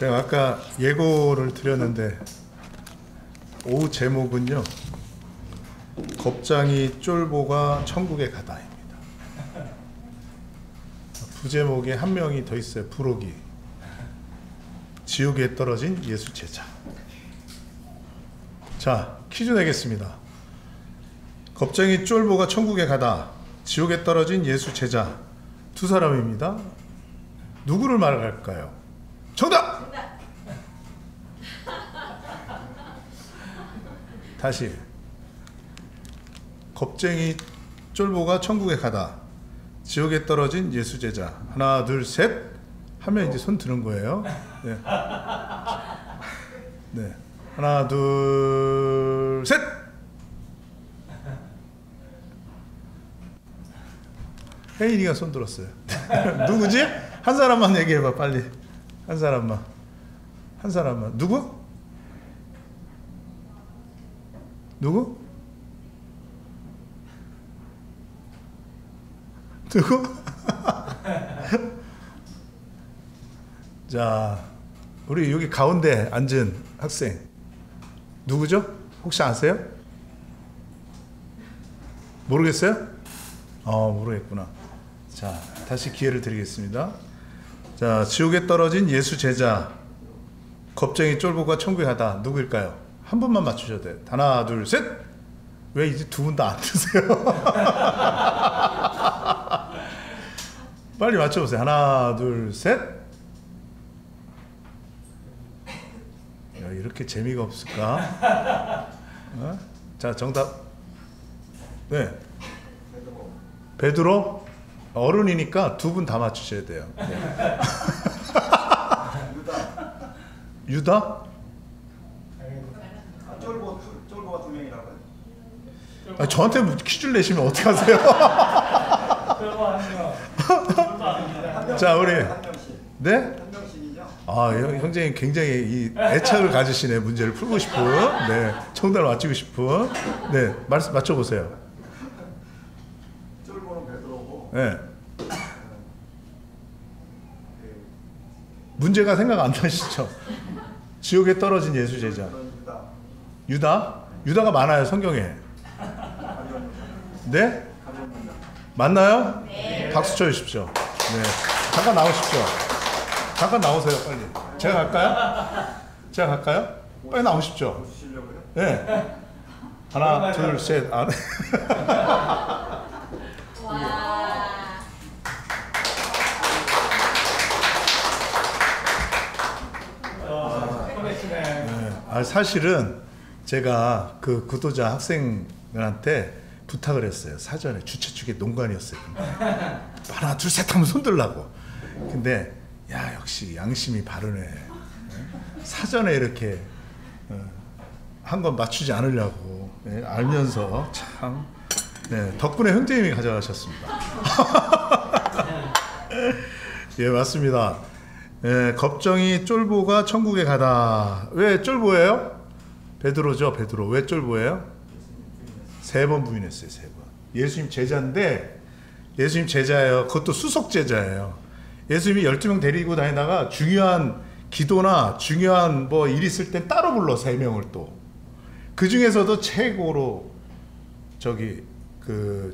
제가 아까 예고를 드렸는데 오후 제목은요, 겁장이 쫄보가 천국에 가다입니다. 부제목에 한 명이 더 있어요. 부록이. 지옥에 떨어진 예수 제자. 자, 퀴즈 내겠습니다. 겁쟁이 쫄보가 천국에 가다, 지옥에 떨어진 예수 제자. 두 사람입니다. 누구를 말할까요? 정답! 다시. 겁쟁이 쫄보가 천국에 가다, 지옥에 떨어진 예수 제자. 하나, 둘, 셋 하면 이제 손 드는 거예요. 네. 네. 하나, 둘, 셋! 혜인이가 손 들었어요. 누구지? 한 사람만 얘기해봐, 빨리. 한 사람만. 한 사람만. 누구? 누구? 누구? 자, 우리 여기 가운데 앉은 학생 누구죠? 혹시 아세요? 모르겠어요? 모르겠구나. 자, 다시 기회를 드리겠습니다. 자, 지옥에 떨어진 예수 제자, 겁쟁이 쫄보가 천국에 가다. 누구일까요? 한 분만 맞추셔도 돼요. 하나, 둘, 셋! 왜 이제 두 분 다 안 드세요? 빨리 맞춰보세요. 하나, 둘, 셋! 야, 이렇게 재미가 없을까? 어? 자, 정답. 네. 베드로? 어른이니까 두 분 다 맞추셔야 돼요. 네. 유다? 쫄보가 두 명이라고 해요. 아, 저한테 퀴즈를 내시면 어떡하세요? 자, 우리. 네? 한 명씩이죠? 아, 형제님 굉장히 이 애착을 가지시네. 문제를 풀고 싶은. 네. 정답을 맞히고 싶은. 네. 맞춰보세요. 쫄보는 베드로고. 네. 문제가 생각 안 나시죠? 지옥에 떨어진 예수 제자. 유다? 유다가 많아요, 성경에. 네? 맞나요? 네. 박수 쳐주십시오. 네. 잠깐 나오십시오. 잠깐 나오세요, 빨리. 제가 갈까요? 제가 갈까요? 빨리 나오십시오. 네. 하나, 둘, 셋. 아, 네. 사실은 제가 그 구도자 학생들한테 부탁을 했어요. 사전에 주최 측의 농간이었어요. 하나 둘 셋 하면 손 들라고. 근데 야, 역시 양심이 바르네. 사전에 이렇게 한 건 맞추지 않으려고 알면서 참. 네, 덕분에 형제님이 가져가셨습니다. 예, 맞습니다. 예, 겁쟁이 쫄보가 천국에 가다. 왜 쫄보예요? 베드로죠, 베드로. 왜 쫄보예요? 3번 부인했어요, 3번. 예수님 제자인데, 예수님 제자예요. 그것도 수석 제자예요. 예수님이 12명 데리고 다니다가 중요한 기도나 중요한 뭐 일 있을 땐 따로 불러, 3명을 또. 그 중에서도 최고로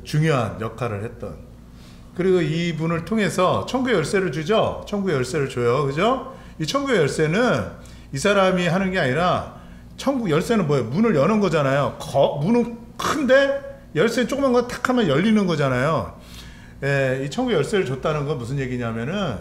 중요한 역할을 했던. 그리고 이분을 통해서 천국의 열쇠를 주죠. 천국의 열쇠를 줘요. 그죠? 이 천국의 열쇠는 이 사람이 하는 게 아니라, 천국 열쇠는 뭐예요? 문을 여는 거잖아요. 문은 큰데 열쇠 조그만 거 탁 하면 열리는 거잖아요. 예, 이 천국의 열쇠를 줬다는 건 무슨 얘기냐면은,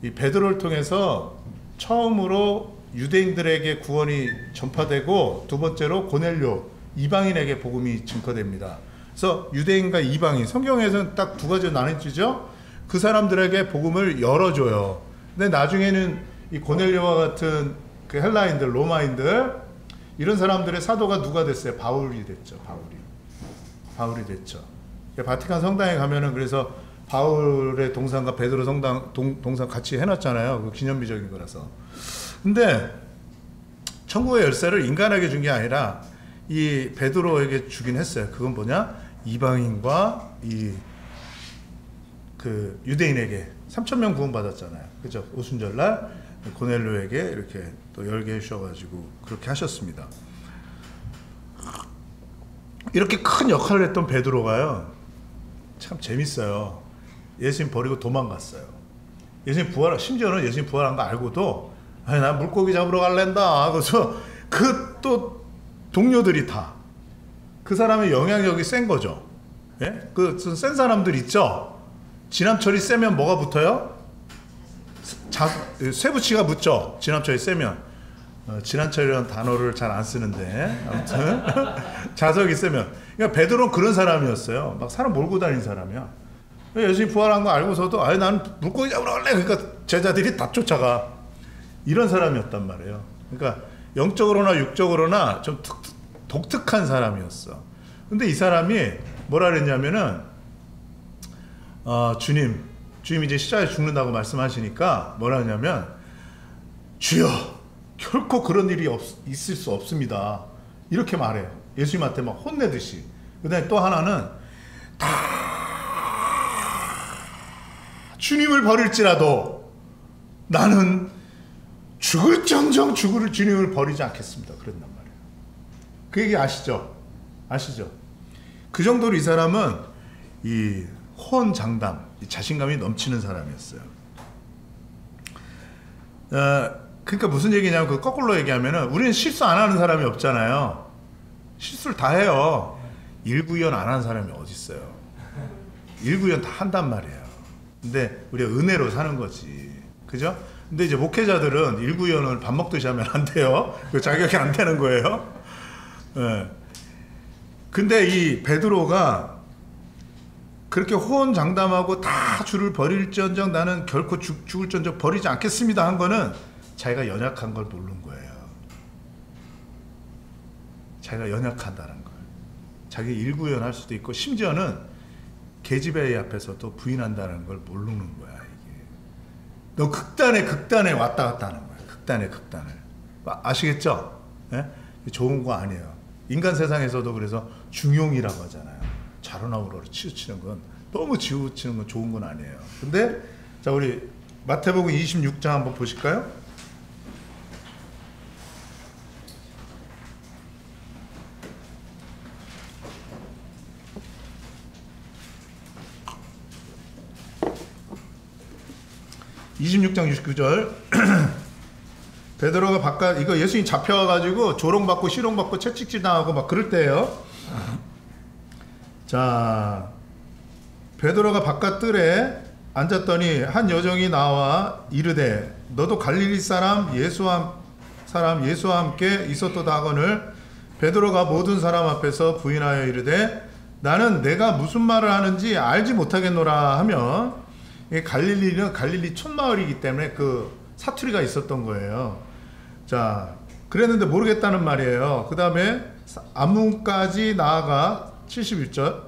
이 베드로를 통해서 처음으로 유대인들에게 구원이 전파되고, 두 번째로 고넬료 이방인에게 복음이 증거됩니다. 그래서 유대인과 이방인, 성경에서는 딱 두 가지로 나눠지죠. 그 사람들에게 복음을 열어줘요. 근데 나중에는 이 고넬료와 같은 그 헬라인들, 로마인들, 이런 사람들의 사도가 누가 됐어요? 바울이 됐죠. 바울이 됐죠. 바티칸 성당에 가면은, 그래서 바울의 동상과 베드로 동상 같이 해놨잖아요. 그 기념비적인 거라서. 근데 천국의 열쇠를 인간에게 준 게 아니라 이 베드로에게 주긴 했어요. 그건 뭐냐? 이방인과 그 유대인에게 3,000명 구원받았잖아요. 그죠? 오순절날 고넬료에게 이렇게 또 열게 해주셔가지고 그렇게 하셨습니다. 이렇게 큰 역할을 했던 베드로가요, 참 재밌어요. 예수님 버리고 도망갔어요. 예수님 심지어는 예수님 부활한 거 알고도, 아니, 난 물고기 잡으러 갈랜다. 그래서 그 또 동료들이 다 그 사람의 영향력이 센 거죠. 예? 그 센 사람들 있죠? 진압철이 세면 뭐가 붙어요? 쇠붙이가 붙죠. 진압철이 세면. 진압철이라는 단어를 잘 안 쓰는데 아무튼 자석이 세면. 그러니까 베드로는 그런 사람이었어요. 막 사람 몰고 다니는 사람이야. 예수님 부활한 거 알고서도, 아니, 난 물고기 잡으러 갈래. 그러니까 제자들이 다 쫓아가. 이런 사람이었단 말이에요. 그러니까 영적으로나 육적으로나 좀 독특한 사람이었어. 근데 이 사람이 뭐라 그랬냐면은, 주님 이제 십자가에 죽는다고 말씀하시니까 뭐라 하냐면, 주여, 결코 그런 일이 있을 수 없습니다. 이렇게 말해요. 예수님한테 막 혼내듯이. 그 다음에 또 하나는, 다 주님을 버릴지라도 나는 죽을정정 주님을 버리지 않겠습니다. 그랬단 말이에요. 그 얘기 아시죠? 그 정도로 이 사람은 이 호언장담, 이 자신감이 넘치는 사람이었어요. 그러니까 무슨 얘기냐면, 그 거꾸로 얘기하면은, 우리는 실수 안 하는 사람이 없잖아요. 실수를 다 해요. 일구연 안 하는 사람이 어디 있어요? 일구연 다 한단 말이에요. 근데 우리가 은혜로 사는 거지, 그죠? 근데 이제 목회자들은 일구연을 밥 먹듯이 하면 안 돼요. 그 자격이 안 되는 거예요. 네. 근데 이 베드로가 그렇게 호언장담하고 다 주를 버릴지언정 나는 결코 죽을지언정 버리지 않겠습니다 한 거는 자기가 연약한 걸 모르는 거예요. 자기가 연약하다는 걸. 자기 일구연할 수도 있고, 심지어는 계집애 앞에서도 부인한다는 걸 모르는 거야. 이게 너 극단에 왔다 갔다 하는 거야. 극단을 아시겠죠? 네? 좋은 거 아니에요. 인간 세상에서도 그래서 중용이라고 하잖아요. 좌로나우로로 치우치는 건, 너무 치우치는 건 좋은 건 아니에요. 근데 자, 우리 마태복음 26장 한번 보실까요? (26장 69절) 베드로가 바깥, 이거 예수님 잡혀가지고 조롱받고 시롱받고 채찍질 당하고 막 그럴 때예요. 자, 베드로가 바깥 뜰에 앉았더니 한 여종이 나와 이르되, 너도 갈릴리 사람 예수와 함께 있었도다 하거늘, 베드로가 모든 사람 앞에서 부인하여 이르되, 나는 내가 무슨 말을 하는지 알지 못하겠노라 하며, 갈릴리는 갈릴리 촌마을이기 때문에 그 사투리가 있었던 거예요. 자, 그랬는데 모르겠다는 말이에요. 그 다음에 안문까지 나아가 71절,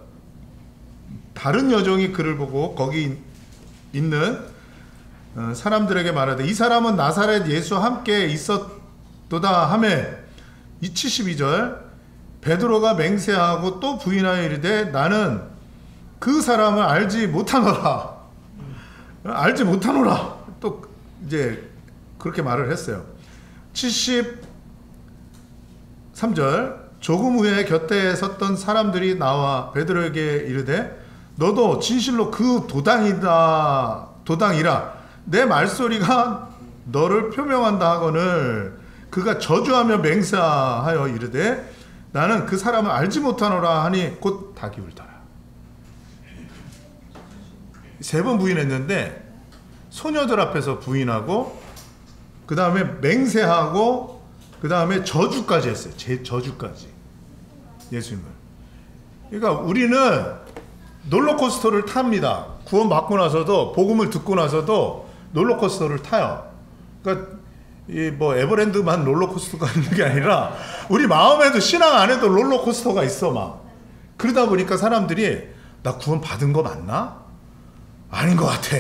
다른 여종이 그를 보고 거기 있는 사람들에게 말하되, 이 사람은 나사렛 예수와 함께 있었도다 하매, 이 72절, 베드로가 맹세하고 또 부인하여 이르되, 나는 그 사람을 알지 못하노라. 또 이제 그렇게 말을 했어요. 73절, 조금 후에 곁에 섰던 사람들이 나와 베드로에게 이르되, 너도 진실로 그 도당이라 내 말소리가 너를 표명한다 하거늘, 그가 저주하며 맹세하여 이르되, 나는 그 사람을 알지 못하노라 하니 곧 닭이 울더라. 3번 부인했는데, 소녀들 앞에서 부인하고, 그 다음에 맹세하고, 그 다음에 저주까지 했어요. 저주까지. 예수님을. 그러니까 우리는 롤러코스터를 탑니다. 구원 받고 나서도, 복음을 듣고 나서도 롤러코스터를 타요. 그러니까 이 뭐 에버랜드만 롤러코스터가 있는 게 아니라 우리 마음에도, 신앙 안에도 롤러코스터가 있어 막. 그러다 보니까 사람들이, 나 구원 받은 거 맞나? 아닌 것 같아.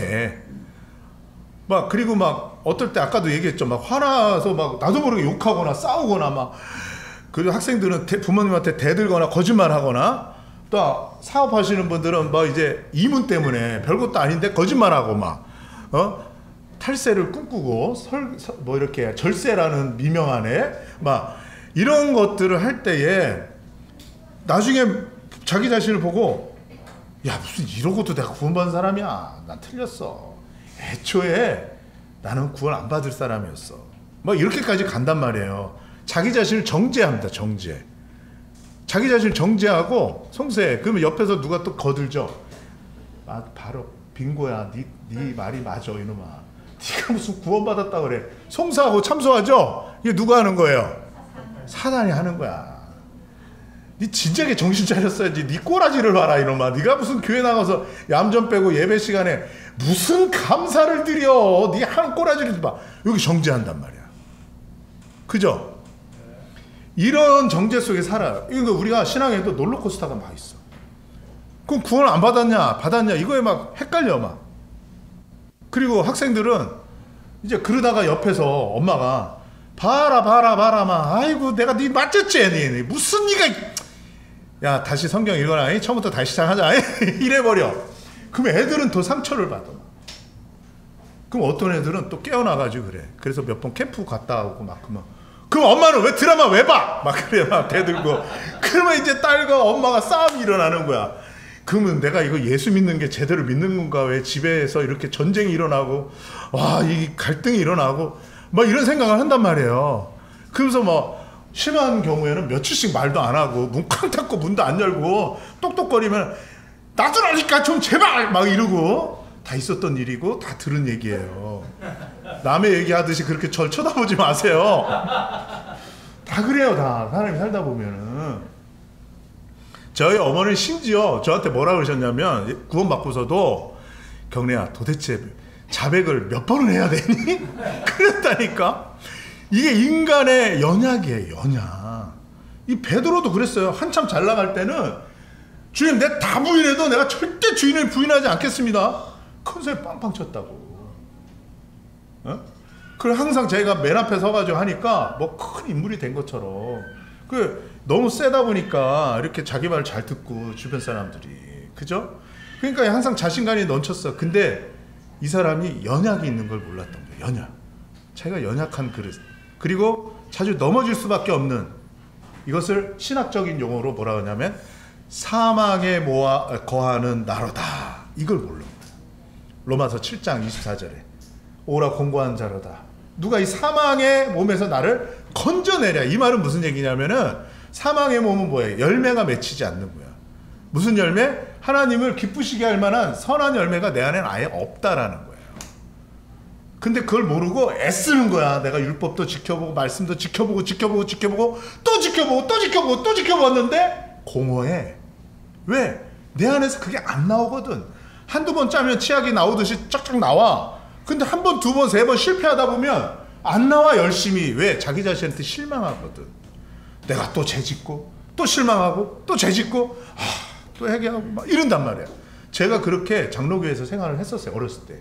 막, 그리고 막 어떨 때 아까도 얘기했죠. 막 화나서 막 나도 모르게 욕하거나 싸우거나 막. 그리고 학생들은 부모님한테 대들거나 거짓말하거나, 또 사업하시는 분들은 뭐 이제 이문 때문에 별것도 아닌데 거짓말하고 막, 다 탈세를 꿈꾸고 뭐 이렇게 절세라는 미명 안에 막 이런 것들을 할 때에 나중에 자기 자신을 보고 야 무슨 이러고도 내가 구원받은 사람이야. 난 틀렸어. 애초에 나는 구원 안 받을 사람이었어. 뭐 이렇게까지 간단 말이에요. 자기 자신을 정죄합니다. 정죄. 자기 자신을 정죄하고 송세. 그러면 옆에서 누가 또 거들죠. 아 바로 빙고야. 네 말이 맞아 이놈아. 네가 무슨 구원받았다 그래. 송사하고 참소하죠. 이게 누가 하는 거예요? 사단이 하는 거야. 네 진작에 정신 차렸어야지. 네 꼬라지를 봐라 이놈아. 네가 무슨 교회 나가서 얌전 빼고 예배 시간에 무슨 감사를 드려. 네 한 꼬라지를 봐. 여기 정죄한단 말이야. 그죠? 이런 정죄 속에 살아요. 이거 우리가 신앙에도 롤러코스터가 막 있어. 그럼 구원 안 받았냐 받았냐 이거에 막 헷갈려 막. 그리고 학생들은 이제 그러다가 옆에서 엄마가 봐라 막 아이고 내가 네 맞췄지 니 무슨 니가 야 다시 성경 읽어라 처음부터 다시 시작하자 이래버려. 그럼 애들은 더 상처를 받아. 그럼 어떤 애들은 또 깨어나가지고 그래. 그래서 몇 번 캠프 갔다 오고 막 그럼 엄마는 왜 드라마 왜 봐? 막 그래 막 대들고. 그러면 이제 딸과 엄마가 싸움이 일어나는 거야. 그러면 내가 이거 예수 믿는 게 제대로 믿는 건가? 왜 집에서 이렇게 전쟁이 일어나고 와 이 갈등이 일어나고 막 이런 생각을 한단 말이에요. 그러면서 뭐 심한 경우에는 며칠씩 말도 안 하고 문 쾅 닫고 문도 안 열고 똑똑거리면 놔두라니까 좀 제발 막 이러고. 다 있었던 일이고 다 들은 얘기예요. 남의 얘기하듯이 그렇게 절 쳐다보지 마세요. 다 그래요. 다 사람이 살다 보면은. 저희 어머니는 심지어 저한테 뭐라 그러셨냐면 구원받고서도 경래야 도대체 자백을 몇 번을 해야 되니? 그랬다니까. 이게 인간의 연약이에요. 연약. 이 베드로도 그랬어요. 한참 잘 나갈 때는 주님 내가 다 부인해도 내가 절대 주인을 부인하지 않겠습니다. 컨셉 빵빵 쳤다고. 어? 그걸 항상 제가 맨 앞에 서가지고 하니까 뭐 큰 인물이 된 것처럼. 그 너무 세다 보니까 이렇게 자기 말 잘 듣고 주변 사람들이 그죠? 그러니까 항상 자신감이 넘쳤어. 근데 이 사람이 연약이 있는 걸 몰랐던 거예요. 연약. 자기가 연약한 그릇. 그리고 자주 넘어질 수밖에 없는 이것을 신학적인 용어로 뭐라 하냐면 사망에 거하는 나로다. 이걸 모르는 거예요. 로마서 7장 24절에 오라 공고한 자로다. 누가 이 사망의 몸에서 나를 건져내랴. 이 말은 무슨 얘기냐면은 사망의 몸은 뭐예요? 열매가 맺히지 않는 거야. 무슨 열매? 하나님을 기쁘시게 할 만한 선한 열매가 내 안에는 아예 없다라는 거예요. 근데 그걸 모르고 애쓰는 거야. 내가 율법도 지켜보고 말씀도 지켜보고 또 지켜보았는데 공허해. 왜? 내 안에서 그게 안 나오거든. 한두 번 짜면 치약이 나오듯이 쫙쫙 나와. 근데 한 번, 두 번, 세 번 실패하다 보면 안 나와 열심히. 왜? 자기 자신한테 실망하거든. 내가 또 죄짓고 또 실망하고 또 죄짓고 또 회개하고 막 이런단 말이야. 제가 그렇게 장로교회에서 생활을 했었어요. 어렸을 때.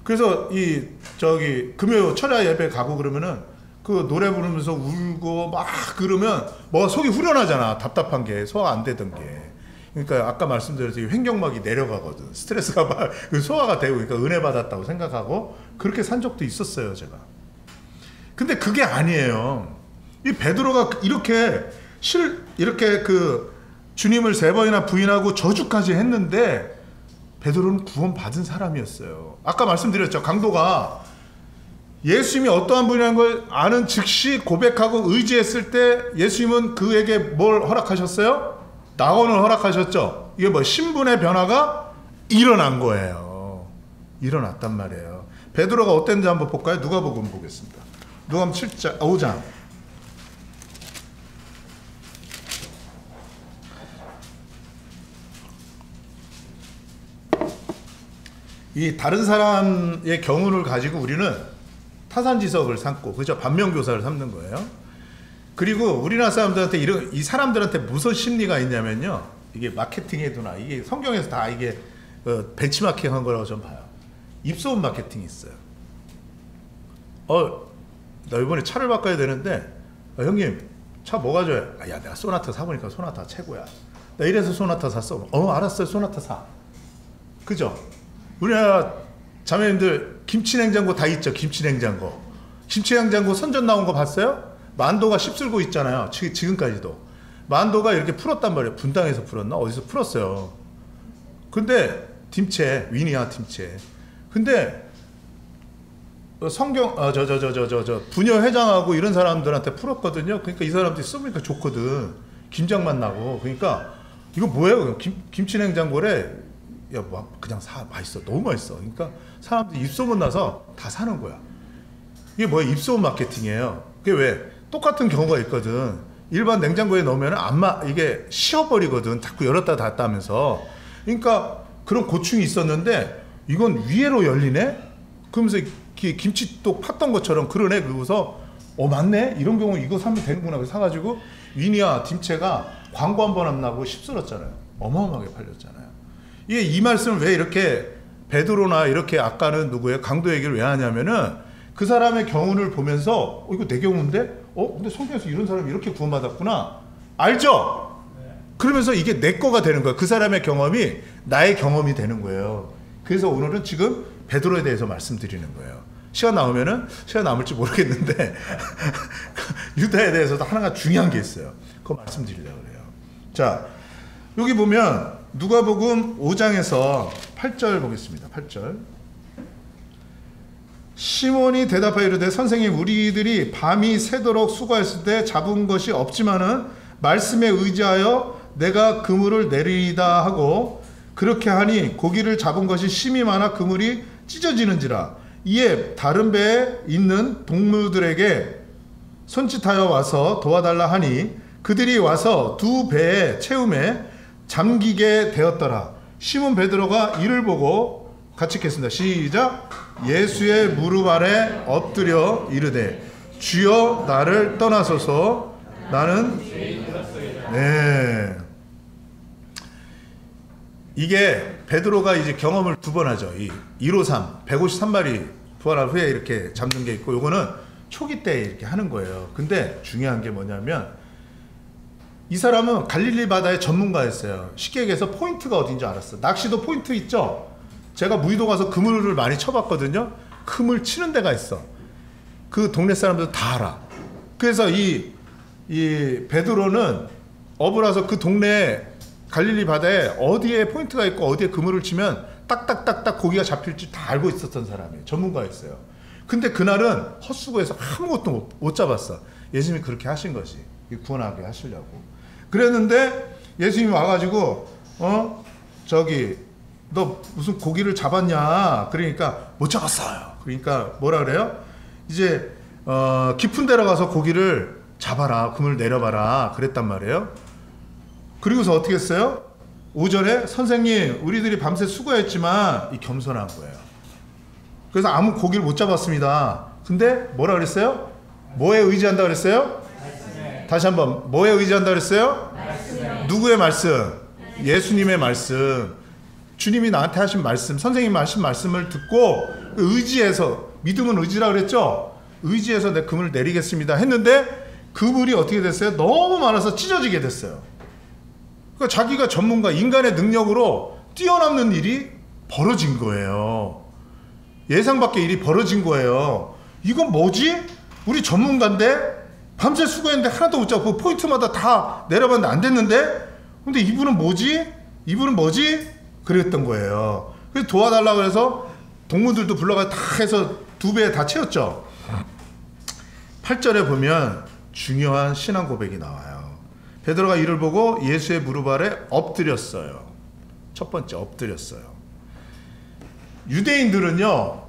그래서 금요 철야 예배 가고 그러면은 그 노래 부르면서 울고 막 그러면 뭐 속이 후련하잖아. 답답한 게 소화 안 되던 게. 그러니까 아까 말씀드렸듯이 횡격막이 내려가거든. 스트레스가 막 소화가 되고 그러니까 은혜 받았다고 생각하고 그렇게 산 적도 있었어요, 제가. 근데 그게 아니에요. 이 베드로가 이렇게 그 주님을 3번이나 부인하고 저주까지 했는데 베드로는 구원받은 사람이었어요. 아까 말씀드렸죠. 강도가 예수님이 어떠한 분이라는 걸 아는 즉시 고백하고 의지했을 때 예수님은 그에게 뭘 허락하셨어요? 낙원을 허락하셨죠. 이게 뭐 신분의 변화가 일어난 거예요. 일어났단 말이에요. 베드로가 어땠는지 한번 볼까요? 누가복음 보겠습니다. 누가복음 5장. 이 다른 사람의 경우를 가지고 우리는 타산지석을 삼고 그죠? 반면교사를 삼는 거예요. 그리고 우리나라 사람들한테 이 사람들한테 무슨 심리가 있냐면요. 이게 마케팅에도나 이게 성경에서 다 이게 벤치마킹 한 거라고 좀 봐요. 입소문 마케팅이 있어요. 나 이번에 차를 바꿔야 되는데 형님 차 뭐 가져요? 야 내가 소나타 사보니까 소나타 최고야. 나 이래서 소나타 샀어. 알았어요. 소나타 사. 그죠? 우리나라 자매님들 김치냉장고 다 있죠. 김치냉장고. 김치냉장고 선전 나온 거 봤어요? 만도가 씹쓸고 있잖아요. 지금까지도. 만도가 이렇게 풀었단 말이에요. 분당에서 풀었나? 어디서 풀었어요. 근데 팀체, 위니아 팀체. 근데 성경 부녀 회장하고 이런 사람들한테 풀었거든요. 그러니까 이 사람들이 써보니까 좋거든. 김장만 나고. 그러니까 이거 뭐예요? 김치냉장고래. 야, 그냥 사. 맛있어. 너무 맛있어. 그러니까 사람들이 입소문 나서 다 사는 거야. 이게 뭐야? 입소문 마케팅이에요. 그게 왜? 똑같은 경우가 있거든. 일반 냉장고에 넣으면 이게 식어버리거든. 자꾸 열었다 닫았다 하면서. 그러니까 그런 고충이 있었는데 이건 위에로 열리네? 그러면서 김치 또 팠던 것처럼 그러네. 그러고서 맞네? 이런 경우 이거 사면 되는구나. 그래서 사가지고 위니아 김치가 광고 한 번 안 나고 씹쓸었잖아요. 어마어마하게 팔렸잖아요. 이 말씀을 왜 이렇게 베드로나 이렇게 아까는 누구예요? 강도 얘기를 왜 하냐면은 그 사람의 경우를 보면서 이거 내 경우인데? 근데 성경에서 이런 사람이 이렇게 구원받았구나. 알죠? 그러면서 이게 내 거가 되는 거야. 그 사람의 경험이 나의 경험이 되는 거예요. 그래서 오늘은 지금 베드로에 대해서 말씀드리는 거예요. 시간 남을지 모르겠는데 유다에 대해서도 하나가 중요한 게 있어요. 그거 말씀드리려고 그래요. 자, 여기 보면 누가복음 5장에서 8절 보겠습니다. 8절. 시몬이 대답하여 이르되 선생님 우리들이 밤이 새도록 수고했을 때 잡은 것이 없지만은 말씀에 의지하여 내가 그물을 내리다 하고 그렇게 하니 고기를 잡은 것이 심이 많아 그물이 찢어지는지라. 이에 다른 배에 있는 동무들에게 손짓하여 와서 도와달라 하니 그들이 와서 두 배의 채움에 잠기게 되었더라. 시몬 베드로가 이를 보고 같이 읽겠습니다. 시작. 예수의 무릎 아래 엎드려 이르되 주여 나를 떠나소서 나는 이게 베드로가 이제 경험을 두 번 하죠. 이 153 153마리 부활한 후에 이렇게 잡는 게 있고 요거는 초기 때 이렇게 하는 거예요. 근데 중요한 게 뭐냐면 이 사람은 갈릴리 바다의 전문가였어요. 쉽게 얘기해서 포인트가 어딘지 알았어. 낚시도 포인트 있죠. 제가 무의도 가서 그물을 많이 쳐봤거든요. 그물 치는 데가 있어. 그 동네 사람들 다 알아. 그래서 이 베드로는 어부라서 그 동네 갈릴리 바다에 어디에 포인트가 있고 어디에 그물을 치면 딱딱딱딱 고기가 잡힐지 다 알고 있었던 사람이에요. 전문가였어요. 근데 그날은 헛수고해서 아무것도 못 잡았어. 예수님이 그렇게 하신 것이 구원하게 하시려고. 그랬는데 예수님이 와가지고 너 무슨 고기를 잡았냐? 그러니까 못 잡았어요. 그러니까 뭐라 그래요? 이제 깊은 데로 가서 고기를 잡아라. 그물 내려봐라. 그랬단 말이에요. 그리고서 어떻게 했어요? 5절에 선생님 우리들이 밤새 수고했지만 이 겸손한 거예요. 그래서 아무 고기를 못 잡았습니다. 근데 뭐라 그랬어요? 뭐에 의지한다 그랬어요? 다시 한번 뭐에 의지한다 그랬어요? 누구의 말씀? 예수님의 말씀. 주님이 나한테 하신 말씀, 선생님이 하신 말씀을 듣고 의지해서, 믿음은 의지라 그랬죠? 의지해서 내 그물을 내리겠습니다 했는데 그물이 어떻게 됐어요? 너무 많아서 찢어지게 됐어요. 그러니까 자기가 전문가, 인간의 능력으로 뛰어넘는 일이 벌어진 거예요. 예상 밖의 일이 벌어진 거예요. 이건 뭐지? 우리 전문가인데 밤새 수고했는데 하나도 못 잡고 포인트마다 다 내려봤는데 안 됐는데? 근데 이분은 뭐지? 그랬던 거예요. 그래서 도와달라고 해서 동무들도 불러가 다 해서 두 배에 다 채웠죠. 8절에 보면 중요한 신앙 고백이 나와요. 베드로가 이를 보고 예수의 무릎 아래 엎드렸어요. 첫 번째 엎드렸어요. 유대인들은요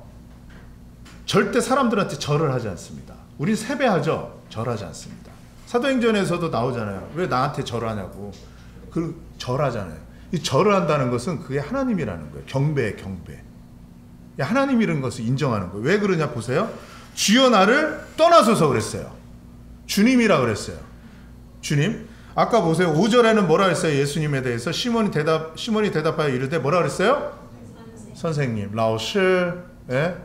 절대 사람들한테 절을 하지 않습니다. 우린 세배하죠. 절하지 않습니다. 사도행전에서도 나오잖아요. 왜 나한테 절하냐고. 그 절하잖아요. 이 절을 한다는 것은 그게 하나님이라는 거예요. 경배에 경배. 하나님이라는 것을 인정하는 거예요. 왜 그러냐 보세요. 주여 나를 떠나소서 그랬어요. 주님이라 그랬어요. 주님. 아까 보세요. 5절에는 뭐라 했어요? 예수님에 대해서 시몬이 대답하여 이르되 뭐라 그랬어요? 선생님. 라오스. 예?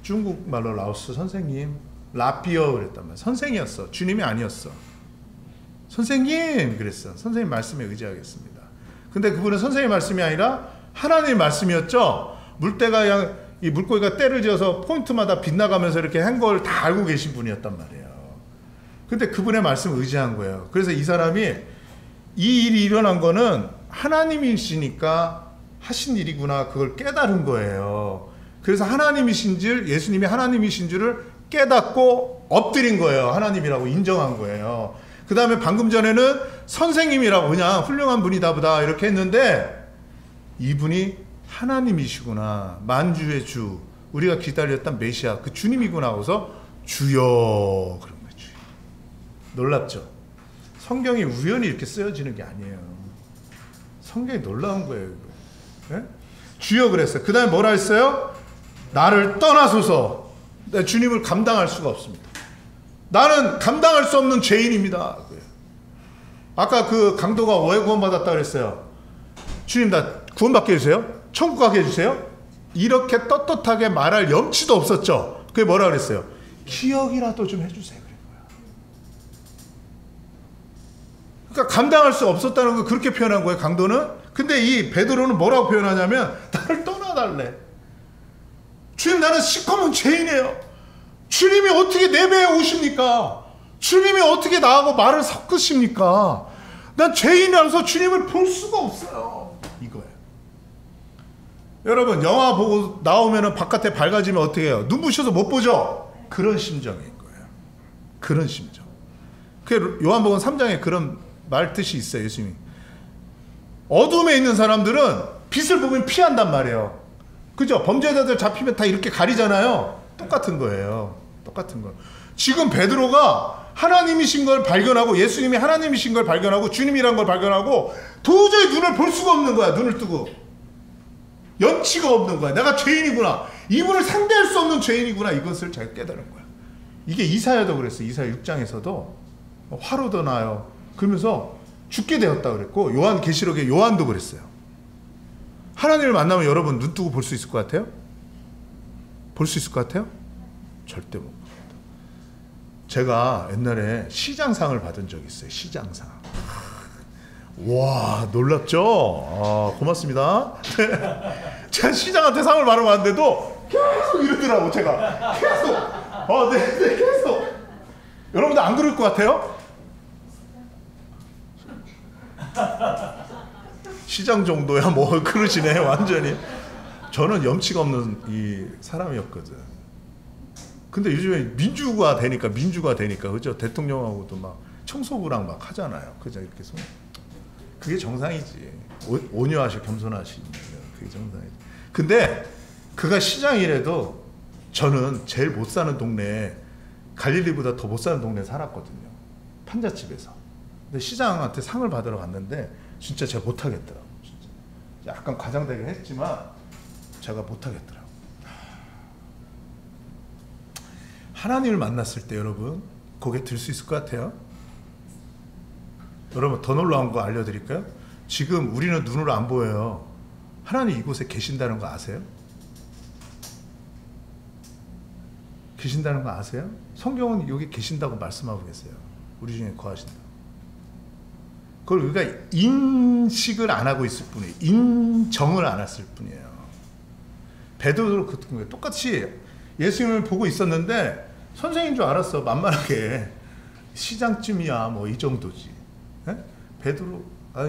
중국말로 라오스 선생님. 라피어 그랬단 말이에요. 선생이었어. 주님이 아니었어. 선생님 그랬어. 선생님 말씀에 의지하겠습니다. 근데 그분은 선생님 말씀이 아니라 하나님의 말씀이었죠. 물때가 그냥 이 물고기가 때를 지어서 포인트마다 빗나가면서 이렇게 한 걸 다 알고 계신 분이었단 말이에요. 근데 그분의 말씀을 의지한 거예요. 그래서 이 사람이 이 일이 일어난 거는 하나님이시니까 하신 일이구나, 그걸 깨달은 거예요. 그래서 하나님이신 줄, 예수님이 하나님이신 줄을 깨닫고 엎드린 거예요. 하나님이라고 인정한 거예요. 그 다음에 방금 전에는 선생님이라고 그냥 훌륭한 분이다 보다 이렇게 했는데, 이분이 하나님이시구나, 만주의 주, 우리가 기다렸던 메시아, 그 주님이구나 하고서 주여 그런 거예요. 주여. 놀랍죠? 성경이 우연히 이렇게 쓰여지는 게 아니에요. 성경이 놀라운 거예요. 네? 주여 그랬어요. 그 다음에 뭐라 했어요? 나를 떠나소서. 내 주님을 감당할 수가 없습니다. 나는 감당할 수 없는 죄인입니다. 아까 그 강도가 왜 구원받았다 그랬어요? 주님, 나 구원받게 해주세요. 천국 가게 해주세요. 이렇게 떳떳하게 말할 염치도 없었죠. 그게 뭐라 그랬어요? 기억이라도 좀 해주세요. 그러니까 감당할 수 없었다는 걸 그렇게 표현한 거예요, 강도는. 근데 이 베드로는 뭐라고 표현하냐면, 나를 떠나달래. 주님, 나는 시커먼 죄인이에요. 주님이 어떻게 내 배에 오십니까? 주님이 어떻게 나하고 말을 섞으십니까? 난 죄인이라서 주님을 볼 수가 없어요. 이거예요. 여러분, 영화 보고 나오면 바깥에 밝아지면 어떻게 해요? 눈부셔서 못 보죠? 그런 심정인 거예요. 그런 심정. 그 요한복음 3장에 그런 말 뜻이 있어요. 예수님이 어둠에 있는 사람들은 빛을 보면 피한단 말이에요. 그죠? 범죄자들 잡히면 다 이렇게 가리잖아요. 똑같은 거예요. 똑같은 거. 지금 베드로가 하나님이신 걸 발견하고, 예수님이 하나님이신 걸 발견하고, 주님이란 걸 발견하고, 도저히 눈을 볼 수가 없는 거야. 눈을 뜨고 염치가 없는 거야. 내가 죄인이구나, 이분을 상대할 수 없는 죄인이구나, 이것을 잘 깨달은 거야. 이게 이사야도 그랬어요. 이사야 6장에서도 화로도 나요 그러면서 죽게 되었다 그랬고, 요한계시록에 요한도 그랬어요. 하나님을 만나면 여러분 눈 뜨고 볼 수 있을 것 같아요? 볼 수 있을 것 같아요? 절대 못 봅니다. 제가 옛날에 시장상을 받은 적이 있어요. 시장상. 와, 놀랍죠? 아, 고맙습니다. 제가 시장한테 상을 받아봤는데도 계속 이러더라고. 제가 계속 네, 계속. 여러분들 안 그럴 것 같아요? 시장 정도야 뭐 그러시네. 완전히. 저는 염치가 없는 이 사람이었거든. 근데 요즘에 민주가 되니까 그죠? 대통령하고도 막 청소부랑 막 하잖아요. 그죠? 이렇게 손. 그게 정상이지. 온유하시고 겸손하시면 그게 정상이지. 근데 그가 시장이라도 저는 제일 못 사는 동네에, 갈릴리보다 더 못 사는 동네에 살았거든요. 판잣집에서. 근데 시장한테 상을 받으러 갔는데 진짜 제가 못하겠더라고요. 진짜. 약간 과장되긴 했지만 제가 못하겠더라고요. 하나님을 만났을 때 여러분 고개 들 수 있을 것 같아요? 여러분, 더 놀라운 거 알려드릴까요? 지금 우리는 눈으로 안 보여요. 하나님 이곳에 계신다는 거 아세요? 계신다는 거 아세요? 성경은 여기 계신다고 말씀하고 계세요. 우리 중에 거하신다. 그걸 우리가 인식을 안 하고 있을 뿐이에요. 인정을 안 했을 뿐이에요. 베드로도 같은 거예요. 똑같이 예수님을 보고 있었는데 선생인 줄 알았어. 만만하게. 시장쯤이야 뭐 이 정도지. 에? 베드로,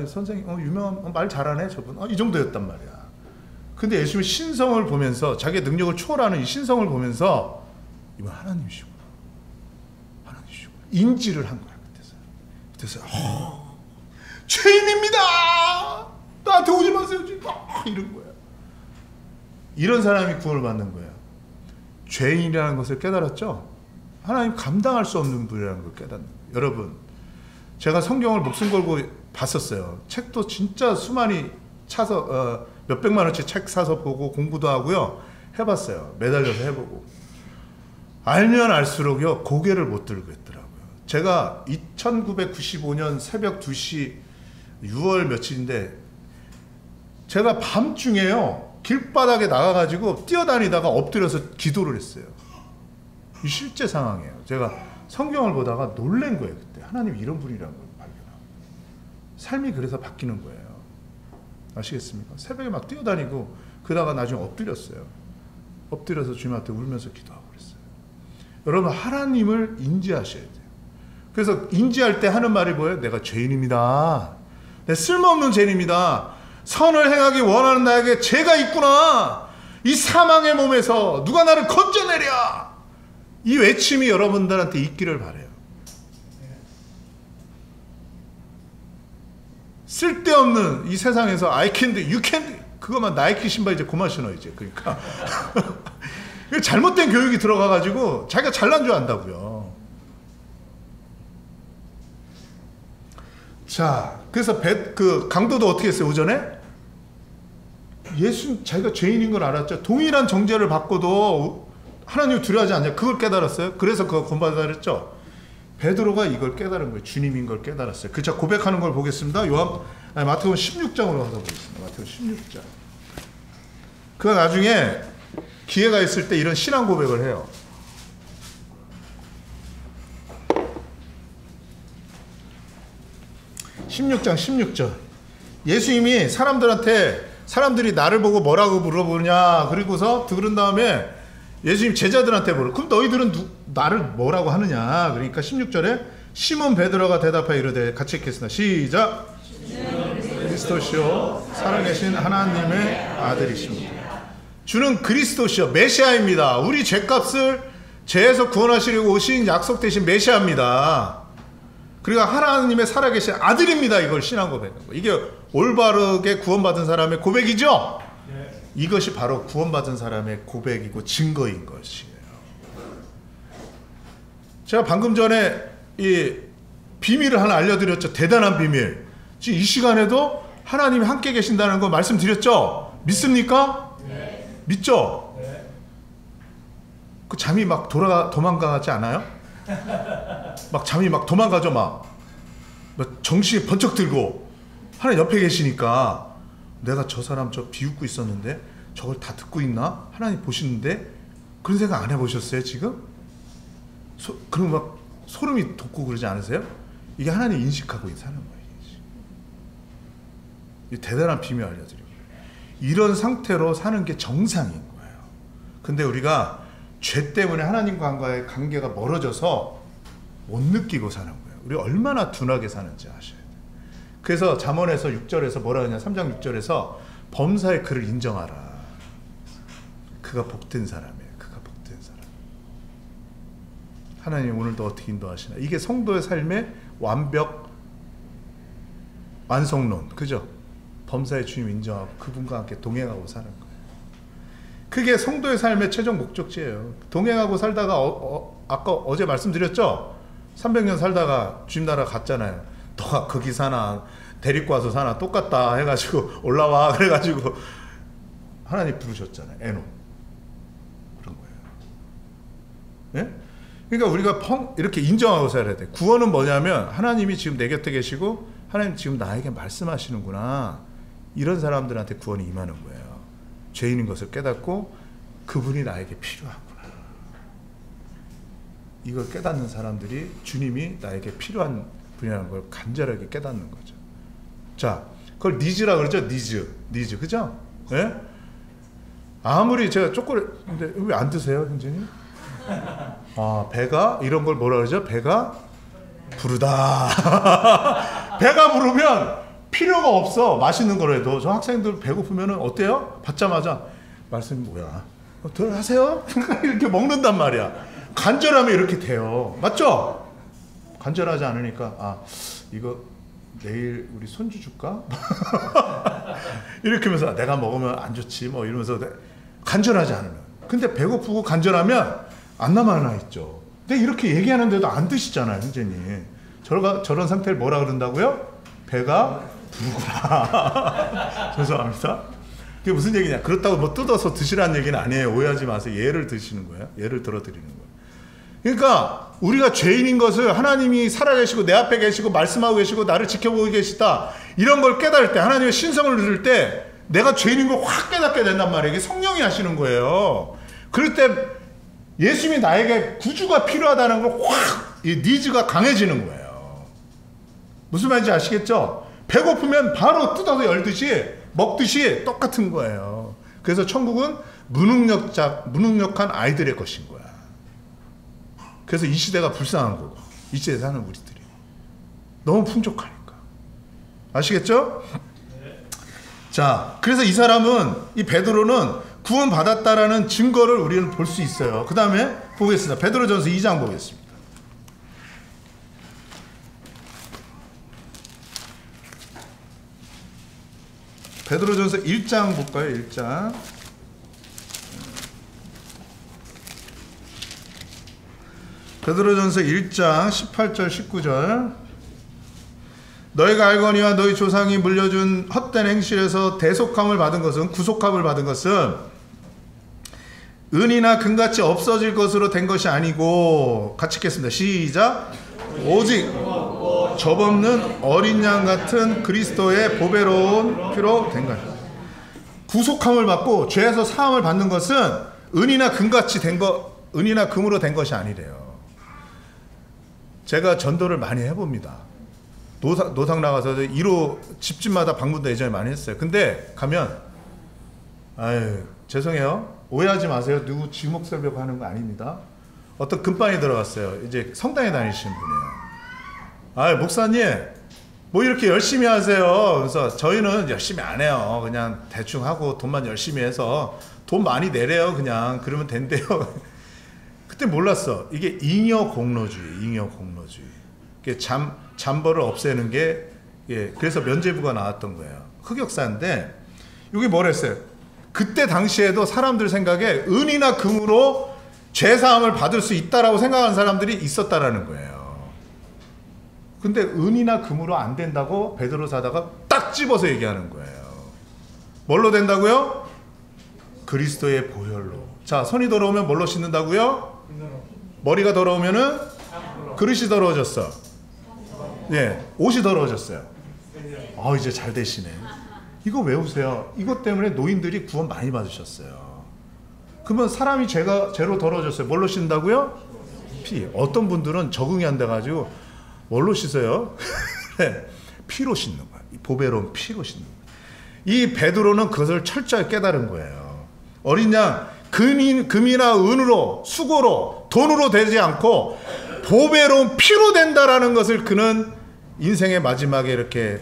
선생님 유명한 말 잘하네 저분. 이 정도였단 말이야. 근데 예수님의 신성을 보면서, 자기의 능력을 초월하는 이 신성을 보면서, 이분 하나님이시구나, 하나님이시구나 인지를 한 거야. 그때서 죄인입니다, 나한테 오지 마세요 이런 거야. 이런 사람이 구원을 받는 거예요. 죄인이라는 것을 깨달았죠. 하나님 감당할 수 없는 분이라는 걸 깨닫는 거예요. 여러분, 제가 성경을 목숨 걸고 봤었어요. 책도 진짜 수많이 차서 몇백만 원치 책 사서 보고 공부도 하고요. 해봤어요. 매달려서 해보고. 알면 알수록요 고개를 못 들고 있더라고요. 제가 1995년 새벽 2시 6월 며칠인데, 제가 밤중에요 길바닥에 나가가지고 뛰어다니다가 엎드려서 기도를 했어요. 이 실제 상황이에요. 제가 성경을 보다가 놀란 거예요. 그때 하나님 이런 분이라는 걸 발견하고, 삶이 그래서 바뀌는 거예요. 아시겠습니까? 새벽에 막 뛰어다니고 그러다가 나중에 엎드렸어요. 엎드려서 주님한테 울면서 기도하고 그랬어요. 여러분, 하나님을 인지하셔야 돼요. 그래서 인지할 때 하는 말이 뭐예요? 내가 죄인입니다. 내 쓸모없는 죄인입니다. 선을 행하기 원하는 나에게 죄가 있구나. 이 사망의 몸에서 누가 나를 건져내랴. 이 외침이 여러분들한테 있기를 바라요. 쓸데없는 이 세상에서 I can do, you can do, 그것만 나이키 신발 이제 그만 신어 이제. 그러니까 잘못된 교육이 들어가가지고 자기가 잘난 줄 안다고요. 자, 그래서 그 강도도 어떻게 했어요? 오전에 예수 자기가 죄인인 걸 알았죠. 동일한 정죄를 받고도 하나님을 두려워하지 않냐. 그걸 깨달았어요. 그래서 그거 본받아 그랬죠. 베드로가 이걸 깨달은 거예요. 주님인 걸 깨달았어요. 그자 고백하는 걸 보겠습니다. 마태복음 16장으로 가서 보겠습니다. 마태복음 16장. 그가 나중에 기회가 있을 때 이런 신앙 고백을 해요. 예수님이 사람들이 나를 보고 뭐라고 물어보냐. 그리고서 들은 다음에 예수님 제자들한테 물어. 그럼 너희들은 나를 뭐라고 하느냐. 그러니까 16절에 시몬 베드로가 대답하여 이르되, 같이 읽겠습니다. 시작. 그리스도시요 살아계신 하나님의 아들이십니다. 주는 그리스도시요 메시아입니다. 우리 죄값을 죄에서 구원하시려고 오신 약속되신 메시아입니다. 그리고 하나님의 살아계신 아들입니다. 이걸 신앙 고백하는 거예요. 이게 올바르게 구원받은 사람의 고백이죠. 이것이 바로 구원받은 사람의 고백이고 증거인 것이에요. 제가 방금 전에 이 비밀을 하나 알려드렸죠. 대단한 비밀. 지금 이 시간에도 하나님이 함께 계신다는 거 말씀드렸죠. 믿습니까? 네. 믿죠? 네. 그 잠이 막 도망가지 않아요? 막 잠이 막 도망가죠. 막 정신이 번쩍 들고 하나님 옆에 계시니까 내가 저 사람 저 비웃고 있었는데 저걸 다 듣고 있나? 하나님 보시는데 그런 생각 안 해보셨어요 지금? 그럼 막 소름이 돋고 그러지 않으세요? 이게 하나님 인식하고 사는 거예요. 이 대단한 비밀 알려드려요. 이런 상태로 사는 게 정상인 거예요. 근데 우리가 죄 때문에 하나님과의 관계가 멀어져서 못 느끼고 사는 거예요. 우리 얼마나 둔하게 사는지 아셔야 돼요. 그래서 잠언에서 6절에서 뭐라 하냐, 3장 6절에서 범사의 그를 인정하라. 그가 복된 사람이에요. 그가 복된 사람. 하나님 오늘도 어떻게 인도하시나. 이게 성도의 삶의 완성론. 그죠? 범사의 주님 인정하고 그분과 함께 동행하고 사는 거예요. 그게 성도의 삶의 최종 목적지예요. 동행하고 살다가 아까 어제 말씀드렸죠? 300년 살다가 주님 나라 갔잖아요. 너가 거기 사나 데리고 와서 사나 똑같다 해가지고 올라와 그래가지고 하나님 부르셨잖아요. 에노. 그런 거예요. 예? 그러니까 우리가 이렇게 인정하고 살아야 돼. 구원은 뭐냐면 하나님이 지금 내 곁에 계시고 하나님 지금 나에게 말씀하시는구나. 이런 사람들한테 구원이 임하는 거예요. 죄인인 것을 깨닫고 그분이 나에게 필요하구나. 이걸 깨닫는 사람들이 주님이 나에게 필요한 분이라는 걸 간절하게 깨닫는 거죠. 자, 그걸 니즈라 그러죠. 니즈, 그죠? 예? 아무리 제가 초콜릿인데 왜 안 드세요, 형제님? 아, 배가 이런 걸 뭐라 그러죠? 배가 부르다. 배가 부르면 필요가 없어. 맛있는 거라도. 저 학생들 배고프면 어때요? 받자마자 말씀이 뭐야? 들어가세요? 이렇게 먹는단 말이야. 간절하면 이렇게 돼요. 맞죠? 간절하지 않으니까 이거 내일 우리 손주 줄까? 이렇게 하면서 내가 먹으면 안 좋지 뭐 이러면서 간절하지 않으면. 근데 배고프고 간절하면 안 남아나 있죠. 근데 이렇게 얘기하는데도 안 드시잖아요, 형제님. 저런 상태를 뭐라 그런다고요? 배가 부르구나. 죄송합니다. 그게 무슨 얘기냐? 그렇다고 뭐 뜯어서 드시라는 얘기는 아니에요. 오해하지 마세요. 예를 드시는 거예요. 예를 들어드리는 거예요. 그러니까 우리가 죄인인 것을 하나님이 살아계시고 내 앞에 계시고 말씀하고 계시고 나를 지켜보고 계시다. 이런 걸 깨달을 때, 하나님의 신성을 들을 때 내가 죄인인 걸 확 깨닫게 된단 말이에요. 이게 성령이 하시는 거예요. 그럴 때 예수님이 나에게 구주가 필요하다는 걸 확 이 니즈가 강해지는 거예요. 무슨 말인지 아시겠죠? 배고프면 바로 뜯어서 열듯이 먹듯이 똑같은 거예요. 그래서 천국은 무능력한 아이들의 것인 거야. 그래서 이 시대가 불쌍한 거고, 이 시대에 사는 우리들이 너무 풍족하니까. 아시겠죠? 자, 그래서 이 사람은, 이 베드로는 구원받았다라는 증거를 우리는 볼 수 있어요. 그 다음에 보겠습니다. 베드로전서 2장 보겠습니다. 베드로전서 1장 볼까요? 1장. 베드로전서 1장 18절 19절. 너희가 알거니와 너희 조상이 물려준 헛된 행실에서 대속함을 받은 것은, 구속함을 받은 것은 은이나 금같이 없어질 것으로 된 것이 아니고, 같이 읽겠습니다. 시작. 오직 접없는 어린 양 같은 그리스도의 보배로운 피로 된 것이다. 구속함을 받고 죄에서 사함을 받는 것은 은이나 금같이 된 것, 은이나 금으로 된 것이 아니래요. 제가 전도를 많이 해봅니다. 노상 나가서 1호 집집마다 방문도 예전에 많이 했어요. 근데 가면, 아유, 죄송해요. 오해하지 마세요. 누구 지목설벽 하는 거 아닙니다. 어떤 금반이 들어갔어요. 이제 성당에 다니시는 분이에요. 아, 목사님, 뭐 이렇게 열심히 하세요. 그래서 저희는 열심히 안 해요. 그냥 대충 하고 돈만 열심히 해서 돈 많이 내래요. 그냥 그러면 된대요. 그때 몰랐어. 이게 잉여 공로주의, 잉여 공로주의. 잠벌을 없애는 게, 예, 그래서 면죄부가 나왔던 거예요. 흑역사인데, 이게 뭐랬어요? 그때 당시에도 사람들 생각에 은이나 금으로 죄사함을 받을 수 있다라고 생각하는 사람들이 있었다라는 거예요. 근데 은이나 금으로 안 된다고 베드로 사다가 딱 집어서 얘기하는 거예요. 뭘로 된다고요? 그리스도의 보혈로. 자, 손이 더러우면 뭘로 씻는다고요? 머리가 더러우면은 그릇이 더러워졌어. 예, 옷이 더러워졌어요. 이제 잘 되시네. 이거 외우세요. 이것 때문에 노인들이 구원 많이 받으셨어요. 그러면 사람이 죄로 더러워졌어요. 뭘로 씻는다고요? 피. 어떤 분들은 적응이 안 돼가지고 뭘로 씻어요? 피로 씻는 거야. 보배로운 피로 씻는 거야. 이 베드로는 그것을 철저히 깨달은 거예요. 어린 양, 금이나 은으로, 수고로, 돈으로 되지 않고 보배로운 피로 된다라는 것을 그는 인생의 마지막에 이렇게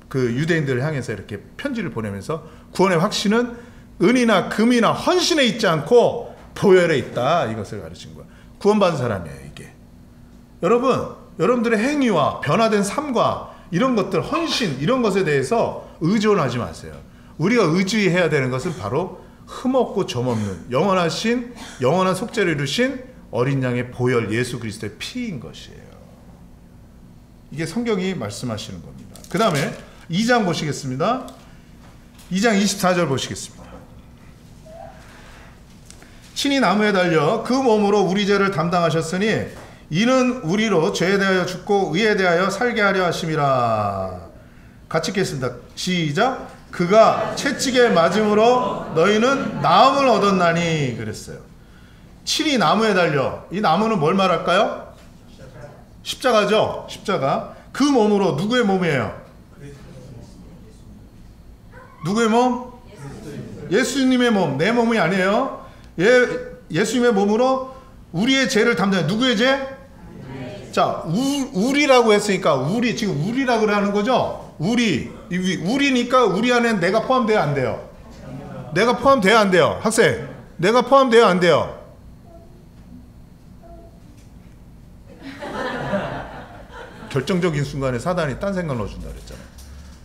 그 유대인들을 향해서 이렇게 편지를 보내면서, 구원의 확신은 은이나 금이나 헌신에 있지 않고 보혈에 있다, 이것을 가르친 거야. 구원받은 사람이에요, 이게. 여러분들의 행위와 변화된 삶과 이런 것들, 헌신, 이런 것에 대해서 의존하지 마세요. 우리가 의지해야 되는 것은 바로 흠없고 점없는 영원한 속죄를 이루신 어린 양의 보혈, 예수 그리스도의 피인 것이에요. 이게 성경이 말씀하시는 겁니다. 그 다음에 2장 보시겠습니다. 2장 24절 보시겠습니다. 친히 나무에 달려 그 몸으로 우리 죄를 담당하셨으니 이는 우리로 죄에 대하여 죽고 의에 대하여 살게 하려 하심이라. 같이 읽겠습니다. 시작. 그가 채찍에 맞음으로 너희는 나음을 얻었나니 그랬어요. 친히 나무에 달려. 이 나무는 뭘 말할까요? 십자가죠. 십자가. 그 몸으로, 누구의 몸이에요? 누구의 몸? 예수님의 몸. 내 몸이 아니에요. 예수님의 몸으로 우리의 죄를 담당해요. 누구의 죄? 자, 우리라고 했으니까 지금 우리라고 하는 거죠? 우리니까 우리 안에 내가 포함돼야 안 돼요? 내가 포함돼야 안 돼요? 학생, 내가 포함돼야 안 돼요? 결정적인 순간에 사단이 딴 생각 넣어준다 그랬잖아요.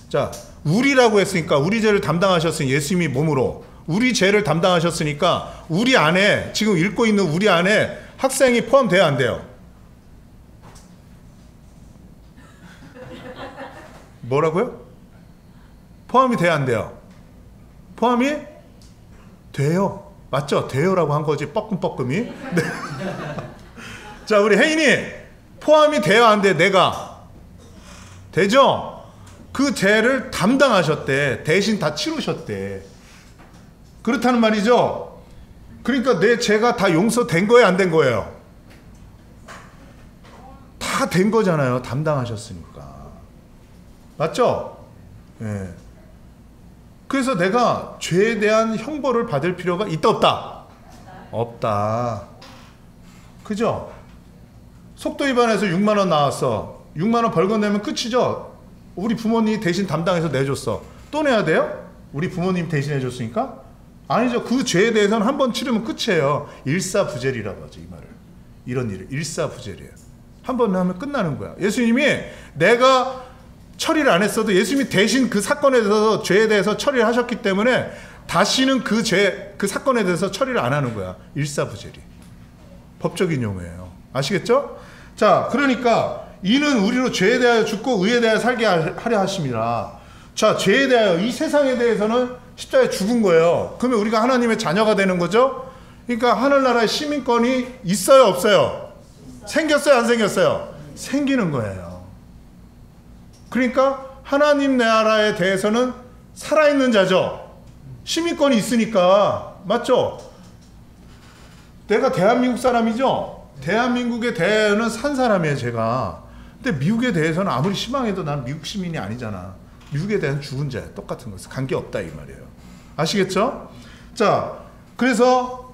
자, 우리라고 했으니까 우리 죄를 담당하셨으니 예수님이 몸으로 우리 죄를 담당하셨으니까 우리 안에, 지금 읽고 있는 우리 안에 학생이 포함돼야 안 돼요? 뭐라고요? 포함이 돼야 안 돼요? 포함이 돼요. 맞죠? 돼요라고 한 거지, 뻐끔뻐끔이. 네. 자, 우리 혜인이 포함이 돼야 안 돼? 내가 되죠? 그 죄를 담당하셨대. 대신 다 치르셨대. 그렇다는 말이죠. 그러니까 내 죄가 다 용서된 거예요, 안 된 거예요? 다 된 거잖아요. 담당하셨으니까. 맞죠? 예. 그래서 내가 죄에 대한 형벌을 받을 필요가 있다 없다? 없다. 그죠? 속도 위반해서 6만 원 나왔어. 6만 원 벌금 내면 끝이죠. 우리 부모님이 대신 담당해서 내줬어. 또 내야 돼요? 우리 부모님 대신 해줬으니까? 아니죠. 그 죄에 대해서는 한 번 치르면 끝이에요. 일사부재리라고 하죠, 이 말을. 이런 일을 일사부재리예요. 한 번 하면 끝나는 거야. 예수님이 내가 처리를 안 했어도 예수님이 대신 그 사건에 대해서 죄에 대해서 처리를 하셨기 때문에 다시는 그 사건에 대해서 처리를 안 하는 거야. 일사부재리. 법적인 용어예요. 아시겠죠? 자, 그러니까 이는 우리로 죄에 대하여 죽고 의에 대하여 살게 하려 하심이라. 자, 죄에 대하여 이 세상에 대해서는 십자가에 죽은 거예요. 그러면 우리가 하나님의 자녀가 되는 거죠? 그러니까 하늘나라의 시민권이 있어요, 없어요? 생겼어요, 안 생겼어요? 생기는 거예요. 그러니까 하나님 나라에 대해서는 살아있는 자죠. 시민권이 있으니까. 맞죠? 내가 대한민국 사람이죠? 대한민국에 대해서는 산 사람이에요, 제가. 근데 미국에 대해서는 아무리 실망해도 난 미국 시민이 아니잖아. 미국에 대한 죽은 자야. 똑같은 거예요. 관계없다 이 말이에요. 아시겠죠? 자, 그래서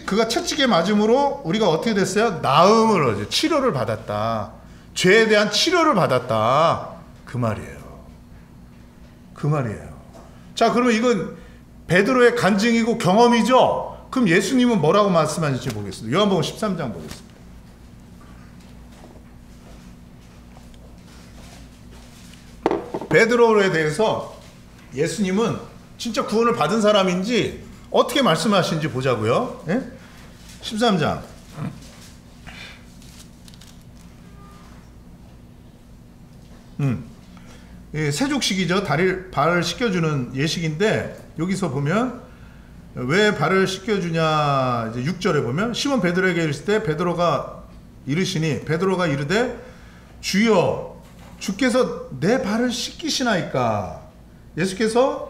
그가 채찍에 맞음으로 우리가 어떻게 됐어요? 나음을 얻어 치료를 받았다. 죄에 대한 치료를 받았다. 그 말이에요. 그 말이에요. 자, 그러면 이건 베드로의 간증이고 경험이죠? 그럼 예수님은 뭐라고 말씀하실지 보겠습니다. 요한복음 13장 보겠습니다. 베드로에 대해서 예수님은 진짜 구원을 받은 사람인지 어떻게 말씀하시는지 보자고요. 예? 13장. 예, 세족식이죠. 발을 씻겨주는 예식인데 여기서 보면 왜 발을 씻겨주냐, 이제 6절에 보면 시몬 베드로에게 이르실 때 베드로가 이르되 주여 주께서 내 발을 씻기시나이까. 예수께서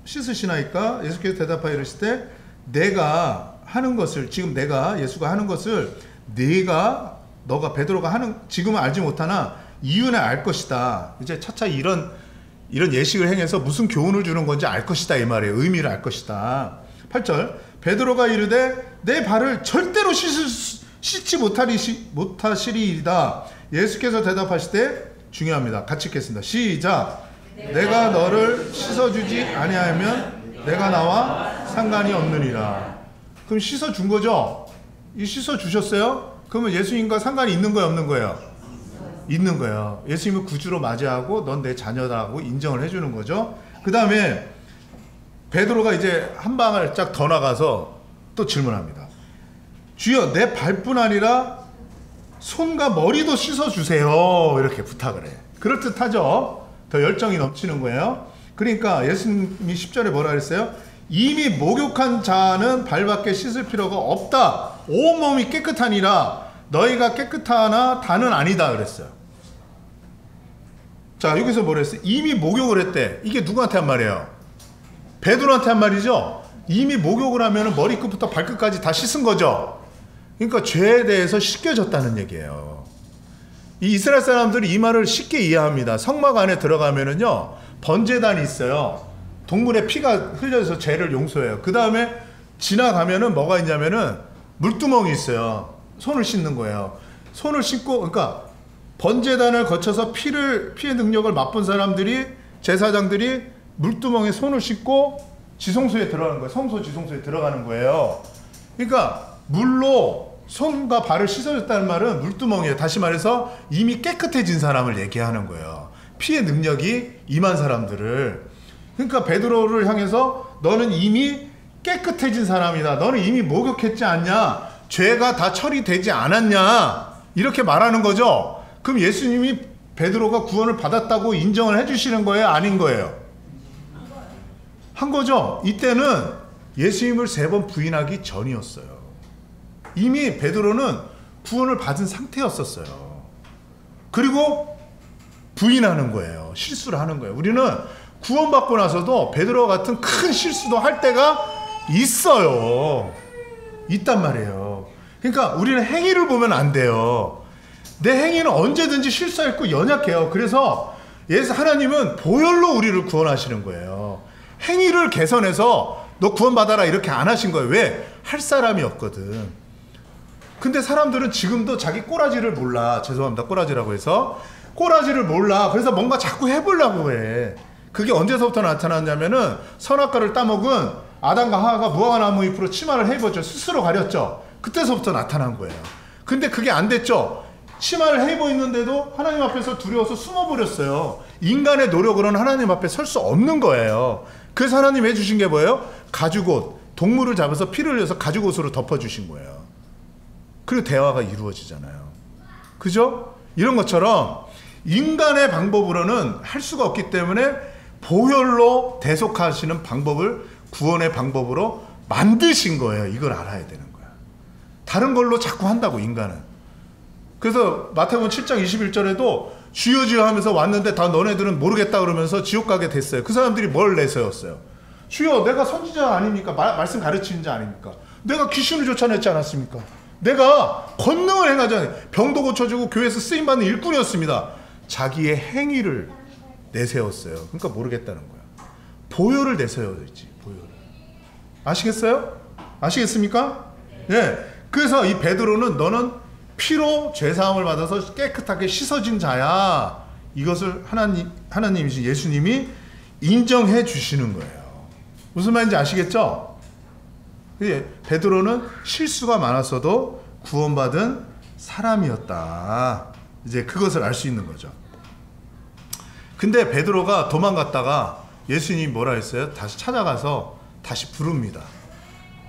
씻으시나이까. 예수께서 대답하여 이르실 때 내가 하는 것을, 지금 예수가 하는 것을 너가 베드로가 하는, 지금은 알지 못하나 이유는 알 것이다. 이제 차차 이런 예식을 행해서 무슨 교훈을 주는 건지 알 것이다 이 말이에요. 의미를 알 것이다. 8절 베드로가 이르되 내 발을 절대로 씻지 못하시리이다. 예수께서 대답하시되, 중요합니다. 같이 읽겠습니다. 시작. 내가 너를 씻어주지 아니하면 내가 나와 상관이 없느니라. 그럼 씻어준 거죠? 씻어주셨어요? 그러면 예수님과 상관이 있는 거예요, 없는 거예요? 있는 거예요. 예수님을 구주로 맞이하고 넌 내 자녀다고 인정을 해주는 거죠. 그 다음에 베드로가 이제 한 방울짝 더 나가서 또 질문합니다. 주여 내 발뿐 아니라 손과 머리도 씻어주세요. 이렇게 부탁을 해. 그럴듯하죠? 더 열정이 넘치는 거예요. 그러니까 예수님이 10절에 뭐라 그랬어요? 이미 목욕한 자는 발밖에 씻을 필요가 없다. 온몸이 깨끗하니라 너희가 깨끗하나 다는 아니다 그랬어요. 자, 여기서 뭐라 했어요? 이미 목욕을 했대. 이게 누구한테 한 말이에요? 베드로한테 한 말이죠? 이미 목욕을 하면 머리끝부터 발끝까지 다 씻은 거죠. 그러니까 죄에 대해서 씻겨졌다는 얘기예요. 이 이스라엘 사람들이 이 말을 쉽게 이해합니다. 성막 안에 들어가면은요, 번제단이 있어요. 동물의 피가 흘려서 죄를 용서해요. 그 다음에 지나가면은 뭐가 있냐면은 물두멍이 있어요. 손을 씻는 거예요. 손을 씻고, 그러니까 번제단을 거쳐서 피의 능력을 맛본 사람들이, 제사장들이 물두멍에 손을 씻고 지성소에 들어가는 거예요. 성소 지성소에 들어가는 거예요. 그러니까 물로 손과 발을 씻어줬다는 말은 물두멍이에요. 다시 말해서 이미 깨끗해진 사람을 얘기하는 거예요. 피의 능력이 임한 사람들을. 그러니까 베드로를 향해서 너는 이미 깨끗해진 사람이다. 너는 이미 목욕했지 않냐? 죄가 다 처리되지 않았냐? 이렇게 말하는 거죠. 그럼 예수님이 베드로가 구원을 받았다고 인정을 해주시는 거예요? 아닌 거예요? 한 거죠. 이때는 예수님을 3번 부인하기 전이었어요. 이미 베드로는 구원을 받은 상태였었어요. 그리고 부인하는 거예요. 실수를 하는 거예요. 우리는 구원받고 나서도 베드로 같은 큰 실수도 할 때가 있어요. 있단 말이에요. 그러니까 우리는 행위를 보면 안 돼요. 내 행위는 언제든지 실수할 거 연약해요. 그래서 하나님은 보혈로 우리를 구원하시는 거예요. 행위를 개선해서 너 구원받아라 이렇게 안 하신 거예요. 왜? 할 사람이 없거든. 근데 사람들은 지금도 자기 꼬라지를 몰라. 죄송합니다. 꼬라지라고 해서. 꼬라지를 몰라. 그래서 뭔가 자꾸 해보려고 해. 그게 언제서부터 나타났냐면은 선악과를 따먹은 아담과 하와가 무화과나무 잎으로 치마를 해입었죠. 스스로 가렸죠. 그때서부터 나타난 거예요. 근데 그게 안 됐죠. 치마를 해입어 있는데도 하나님 앞에서 두려워서 숨어버렸어요. 인간의 노력으로는 하나님 앞에 설 수 없는 거예요. 그래서 하나님 해주신 게 뭐예요? 가죽옷, 동물을 잡아서 피를 흘려서 가죽옷으로 덮어주신 거예요. 그리고 대화가 이루어지잖아요. 그죠? 이런 것처럼 인간의 방법으로는 할 수가 없기 때문에 보혈로 대속하시는 방법을 구원의 방법으로 만드신 거예요. 이걸 알아야 되는 거야. 다른 걸로 자꾸 한다고, 인간은. 그래서 마태복음 7장 21절에도 주여 주여 하면서 왔는데 다 너네들은 모르겠다 그러면서 지옥 가게 됐어요. 그 사람들이 뭘 내세웠어요? 주여, 내가 선지자 아닙니까? 말씀 가르치는 자 아닙니까? 내가 귀신을 쫓아냈지 않았습니까? 내가 권능을 행하잖아요. 병도 고쳐주고 교회에서 쓰임받는 일꾼이었습니다. 자기의 행위를 내세웠어요. 그러니까 모르겠다는 거야. 보혈을 내세워야지. 보혈을. 아시겠어요? 아시겠습니까? 예. 그래서 이 베드로는 너는 피로 죄사함을 받아서 깨끗하게 씻어진 자야. 이것을 하나님이신 예수님이 인정해 주시는 거예요. 무슨 말인지 아시겠죠? 베드로는 실수가 많았어도 구원받은 사람이었다. 이제 그것을 알 수 있는 거죠. 근데 베드로가 도망갔다가 예수님이 뭐라 했어요? 다시 찾아가서 다시 부릅니다.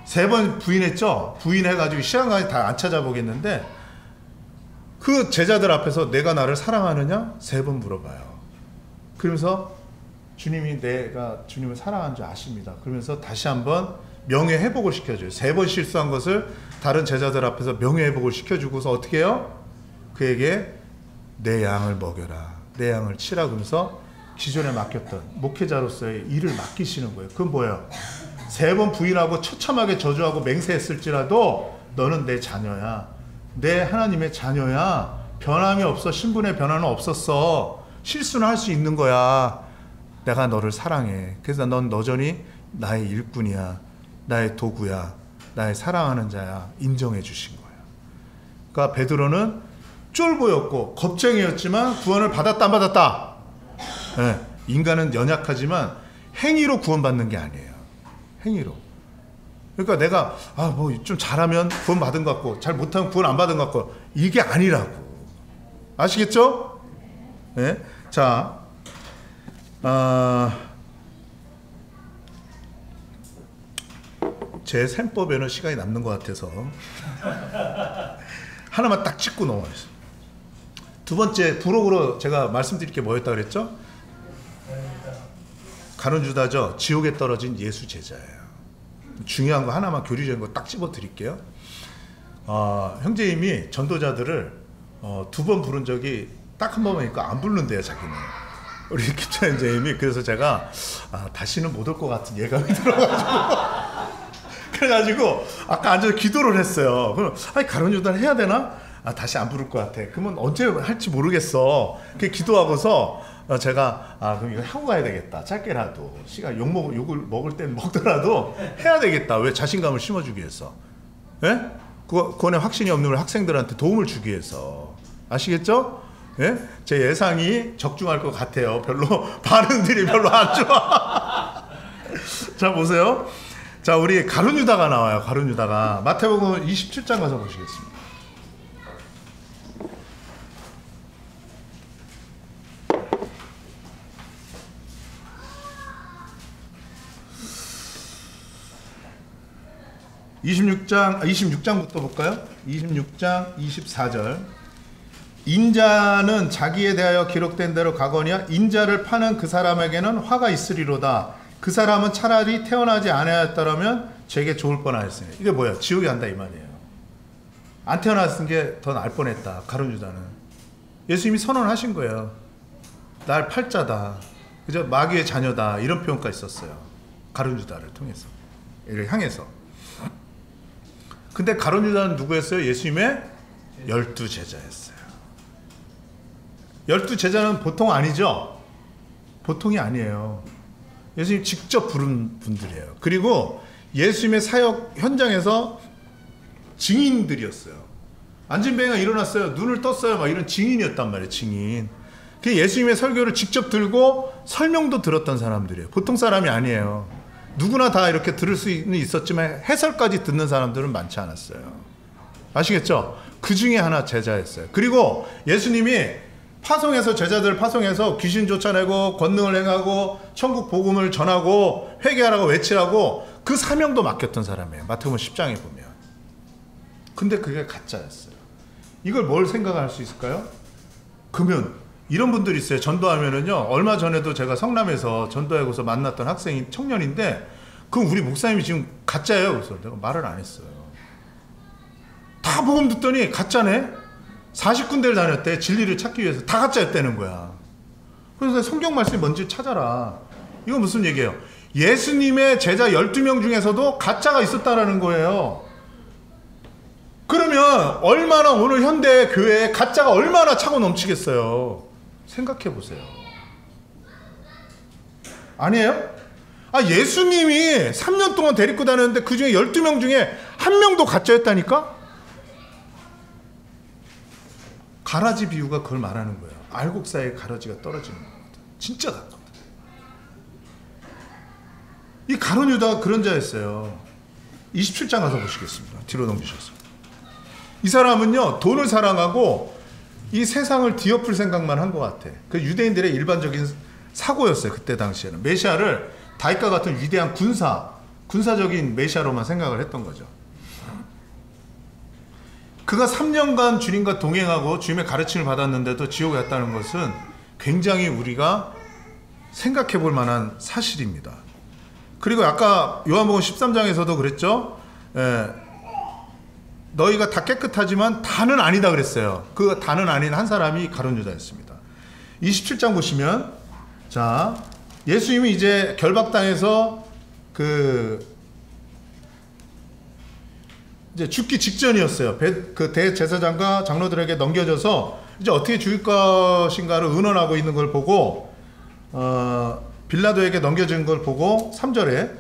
3번 부인했죠? 부인해가지고 시간까지 다 안 찾아보겠는데 그 제자들 앞에서 내가 나를 사랑하느냐? 3번 물어봐요. 그러면서 주님이 내가 주님을 사랑하는 줄 아십니다. 그러면서 다시 한번 명예회복을 시켜줘요. 3번 실수한 것을 다른 제자들 앞에서 명예회복을 시켜주고서 어떻게 해요? 그에게 내 양을 먹여라. 내 양을 치라. 그러면서 기존에 맡겼던 목회자로서의 일을 맡기시는 거예요. 그건 뭐예요? 3번 부인하고 처참하게 저주하고 맹세했을지라도 너는 내 자녀야. 내 하나님의 자녀야. 변함이 없어. 신분의 변화는 없었어. 실수는 할 수 있는 거야. 내가 너를 사랑해. 그래서 넌 여전히 나의 일꾼이야. 나의 도구야. 나의 사랑하는 자야. 인정해 주신 거예요. 그러니까 베드로는 쫄보였고 겁쟁이였지만 구원을 받았다 안 받았다? 네, 인간은 연약하지만 행위로 구원받는 게 아니에요. 행위로. 그러니까 내가 뭐 좀 잘하면 구원 받은 것 같고 잘 못하면 구원 안 받은 것 같고 이게 아니라고. 아시겠죠? 네? 자, 제 셈법에는 시간이 남는 것 같아서 하나만 딱 짚고 넘어가겠습니다. 두 번째 부록으로 제가 말씀드릴 게 뭐였다 그랬죠? 가룟 유다죠. 지옥에 떨어진 예수 제자예요. 중요한 거 하나만 교리적인 거 딱 집어 드릴게요. 형제님이 전도자들을 2번 부른 적이 딱 한 번만 있고 안 부른대요, 자기는. 우리 김찬 형제님이. 그래서 제가 다시는 못 올 것 같은 예감이 들어가지고 그래가지고 아까 앉아서 기도를 했어요. 그럼 가룟 유다를 해야 되나? 다시 안 부를 것 같아. 그러면 언제 할지 모르겠어. 그 기도하고서 제가 그럼 이거 하고 가야 되겠다. 짧게라도 시간 욕을 먹을 땐 먹더라도 해야 되겠다. 왜? 자신감을 심어주기 위해서. 예? 구원에 확신이 없는 학생들한테 도움을 주기 위해서. 아시겠죠? 예? 제 예상이 적중할 것 같아요. 별로 반응들이 별로 안 좋아. 자, 보세요. 자, 우리 가룟 유다가 나와요. 가룟 유다가 마태복음 27장 가서 보시겠습니다. (26장) 26장부터 볼까요? 26장 24절. 인자는 자기에 대하여 기록된 대로 가거니와 인자를 파는 그 사람에게는 화가 있으리로다. 그 사람은 차라리 태어나지 않았더라면 제게 좋을 뻔하였으니. 이게 뭐야? 지옥에 간다 이 말이에요. 안 태어났은 게 더 나을 뻔했다. 가룟 유다는. 예수님이 선언하신 거예요. 날 팔자다. 그죠? 마귀의 자녀다. 이런 표현까지 썼어요. 가룟 유다를 통해서. 이를 향해서. 근데 가룟 유다는 누구였어요? 예수님의 12제자였어요. 12제자는 보통 아니죠? 보통이 아니에요. 예수님 직접 부른 분들이에요. 그리고 예수님의 사역 현장에서 증인들이었어요. 안진뱅이가 일어났어요. 눈을 떴어요. 막 이런 증인이었단 말이에요. 증인. 그 예수님의 설교를 직접 들고 설명도 들었던 사람들이에요. 보통 사람이 아니에요. 누구나 다 이렇게 들을 수는 있었지만 해설까지 듣는 사람들은 많지 않았어요. 아시겠죠? 그 중에 하나 제자였어요. 그리고 예수님이 파송해서 제자들을 파송해서 귀신 쫓아내고 권능을 행하고 천국 복음을 전하고 회개하라고 외치라고 그 사명도 맡겼던 사람이에요. 마태복음 10장에 보면. 근데 그게 가짜였어요. 이걸 뭘 생각할 수 있을까요? 그러면 이런 분들이 있어요. 전도하면은요. 얼마 전에도 제가 성남에서 전도하고서 만났던 학생이 청년인데 그럼 우리 목사님이 지금 가짜예요. 그래서 내가 말을 안 했어요. 다 복음 듣더니 가짜네. 40군데를 다녔대. 진리를 찾기 위해서. 다 가짜였다는 거야. 그래서 성경 말씀이 뭔지 찾아라. 이거 무슨 얘기예요? 예수님의 제자 12명 중에서도 가짜가 있었다라는 거예요. 그러면 얼마나 오늘 현대 교회에 가짜가 얼마나 차고 넘치겠어요. 생각해 보세요. 아니에요? 예수님이 3년 동안 데리고 다녔는데 그 중에 12명 중에 한 명도 가짜였다니까? 가라지 비유가 그걸 말하는 거예요. 알곡 사이에 가라지가 떨어지는 겁니다. 진짜 가깝다. 이 가룟 유다가 그런 자였어요. 27장 가서 보시겠습니다. 뒤로 넘기셔서. 이 사람은요, 돈을 사랑하고 이 세상을 뒤엎을 생각만 한 것 같아. 그 유대인들의 일반적인 사고였어요. 그때 당시에는. 메시아를 다윗과 같은 위대한 군사적인 메시아로만 생각을 했던 거죠. 그가 3년간 주님과 동행하고 주님의 가르침을 받았는데도 지옥에 갔다는 것은 굉장히 우리가 생각해 볼 만한 사실입니다. 그리고 아까 요한복음 13장에서도 그랬죠. 너희가 다 깨끗하지만 다는 아니다 그랬어요. 그 다는 아닌 한 사람이 가룟 유다였습니다. 27장 보시면, 자, 예수님이 이제 결박당해서 이제 죽기 직전이었어요. 그 대제사장과 장로들에게 넘겨져서 이제 어떻게 죽일 것인가를 의논하고 있는 걸 보고, 빌라도에게 넘겨진 걸 보고 3절에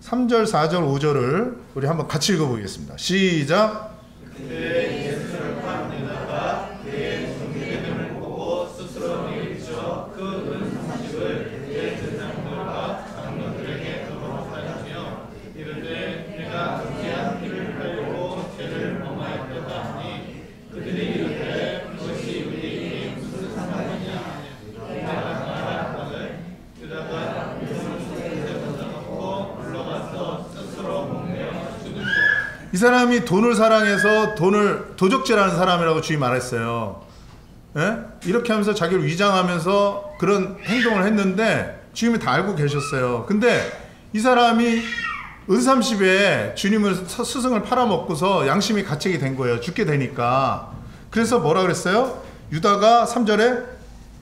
3절, 4절, 5절을 우리 한번 같이 읽어보겠습니다. 시작. 그때 예수를 파는 유다가 그의 정죄됨을 보고 스스로 밀쳐 그 은삼십을 대제사장들과 장로들에게 돌아가며 이르되 내가 정죄한 일을 하려고 죄를 범하였다 하니 그들이 이르되 그것이 우리에게 무슨 상관이냐. 유다가 이 사람이 돈을 사랑해서 돈을 도적질하는 사람이라고 주님 말했어요. 예? 이렇게 하면서 자기를 위장하면서 그런 행동을 했는데 주님이 다 알고 계셨어요. 근데 이 사람이 은삼십에 주님을 스승을 팔아먹고서 양심이 가책이 된 거예요. 죽게 되니까. 그래서 뭐라 그랬어요? 유다가 3절에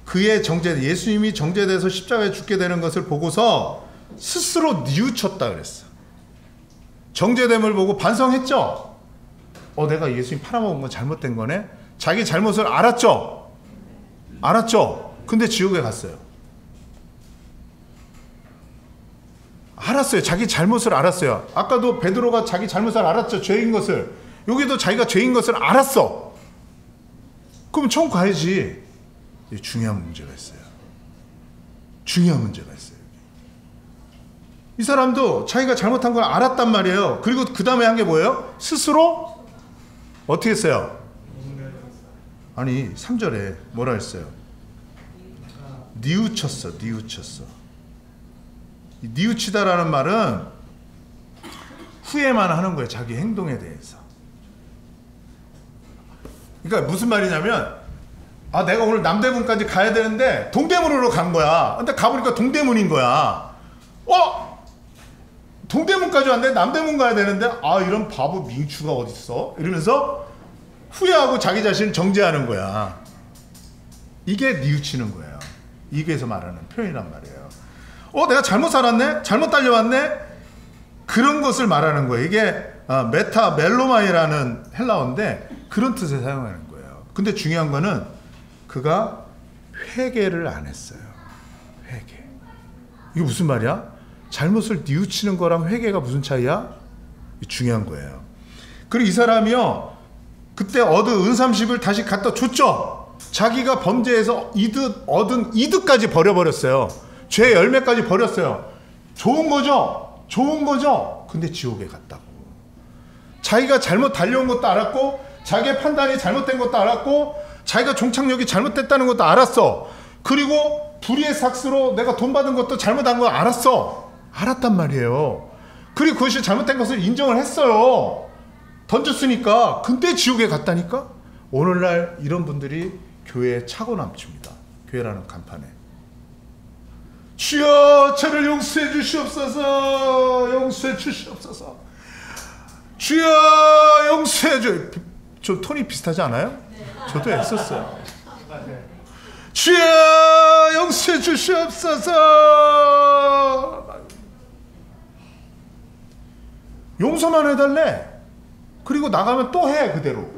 그의 예수님이 정죄돼서 십자가에 죽게 되는 것을 보고서 스스로 뉘우쳤다 그랬어. 정죄됨을 보고 반성했죠. 내가 예수님 팔아먹은 건 잘못된 거네. 자기 잘못을 알았죠. 근데 지옥에 갔어요. 알았어요. 자기 잘못을 알았어요. 아까도 베드로가 자기 잘못을 알았죠. 죄인 것을. 여기도 자기가 죄인 것을 알았어. 그럼 천국 가야지. 중요한 문제가 있어요. 이 사람도 자기가 잘못한 걸 알았단 말이에요. 그리고 그 다음에 한 게 뭐예요? 스스로 어떻게 했어요? 아니 3절에 뭐라 했어요? 뉘우쳤어. 뉘우치다라는 말은 후회만 하는 거예요. 자기 행동에 대해서. 그러니까 무슨 말이냐면 내가 오늘 남대문까지 가야 되는데 동대문으로 간 거야. 근데 가보니까 동대문인 거야. 동대문까지 왔는데 남대문 가야 되는데 이런 바보 민추가 어딨어? 이러면서 후회하고 자기 자신을 정죄하는 거야. 이게 뉘우치는 거예요. 이게서 말하는 표현이란 말이에요. 내가 잘못 살았네? 잘못 달려왔네? 그런 것을 말하는 거예요. 이게 메타멜로마이라는 헬라어인데 그런 뜻에 사용하는 거예요. 근데 중요한 거는 그가 회개를 안 했어요. 회개. 이게 무슨 말이야? 잘못을 뉘우치는 거랑 회개가 무슨 차이야? 중요한 거예요. 그리고 이 사람이요, 그때 얻은 은30을 다시 갖다 줬죠. 자기가 범죄해서 얻은 이득까지 버려버렸어요. 죄 열매까지 버렸어요. 좋은 거죠? 좋은 거죠? 근데 지옥에 갔다고. 자기가 잘못 달려온 것도 알았고, 자기의 판단이 잘못된 것도 알았고, 자기가 종착역이 잘못됐다는 것도 알았어. 그리고 불의의 삭스로 내가 돈 받은 것도 잘못한 거 알았어. 알았단 말이에요. 그리고 그것이 잘못된 것을 인정을 했어요. 던졌으니까. 근데 지옥에 갔다니까? 오늘날 이런 분들이 교회에 차고 넘칩니다. 교회라는 간판에. 주여 저를 용서해 주시옵소서. 용서해 주시옵소서. 주여 용서해 주. 좀 톤이 비슷하지 않아요? 저도 했었어요. 주여 용서해 주시옵소서. 용서만 해달래. 그리고 나가면 또 해. 그대로.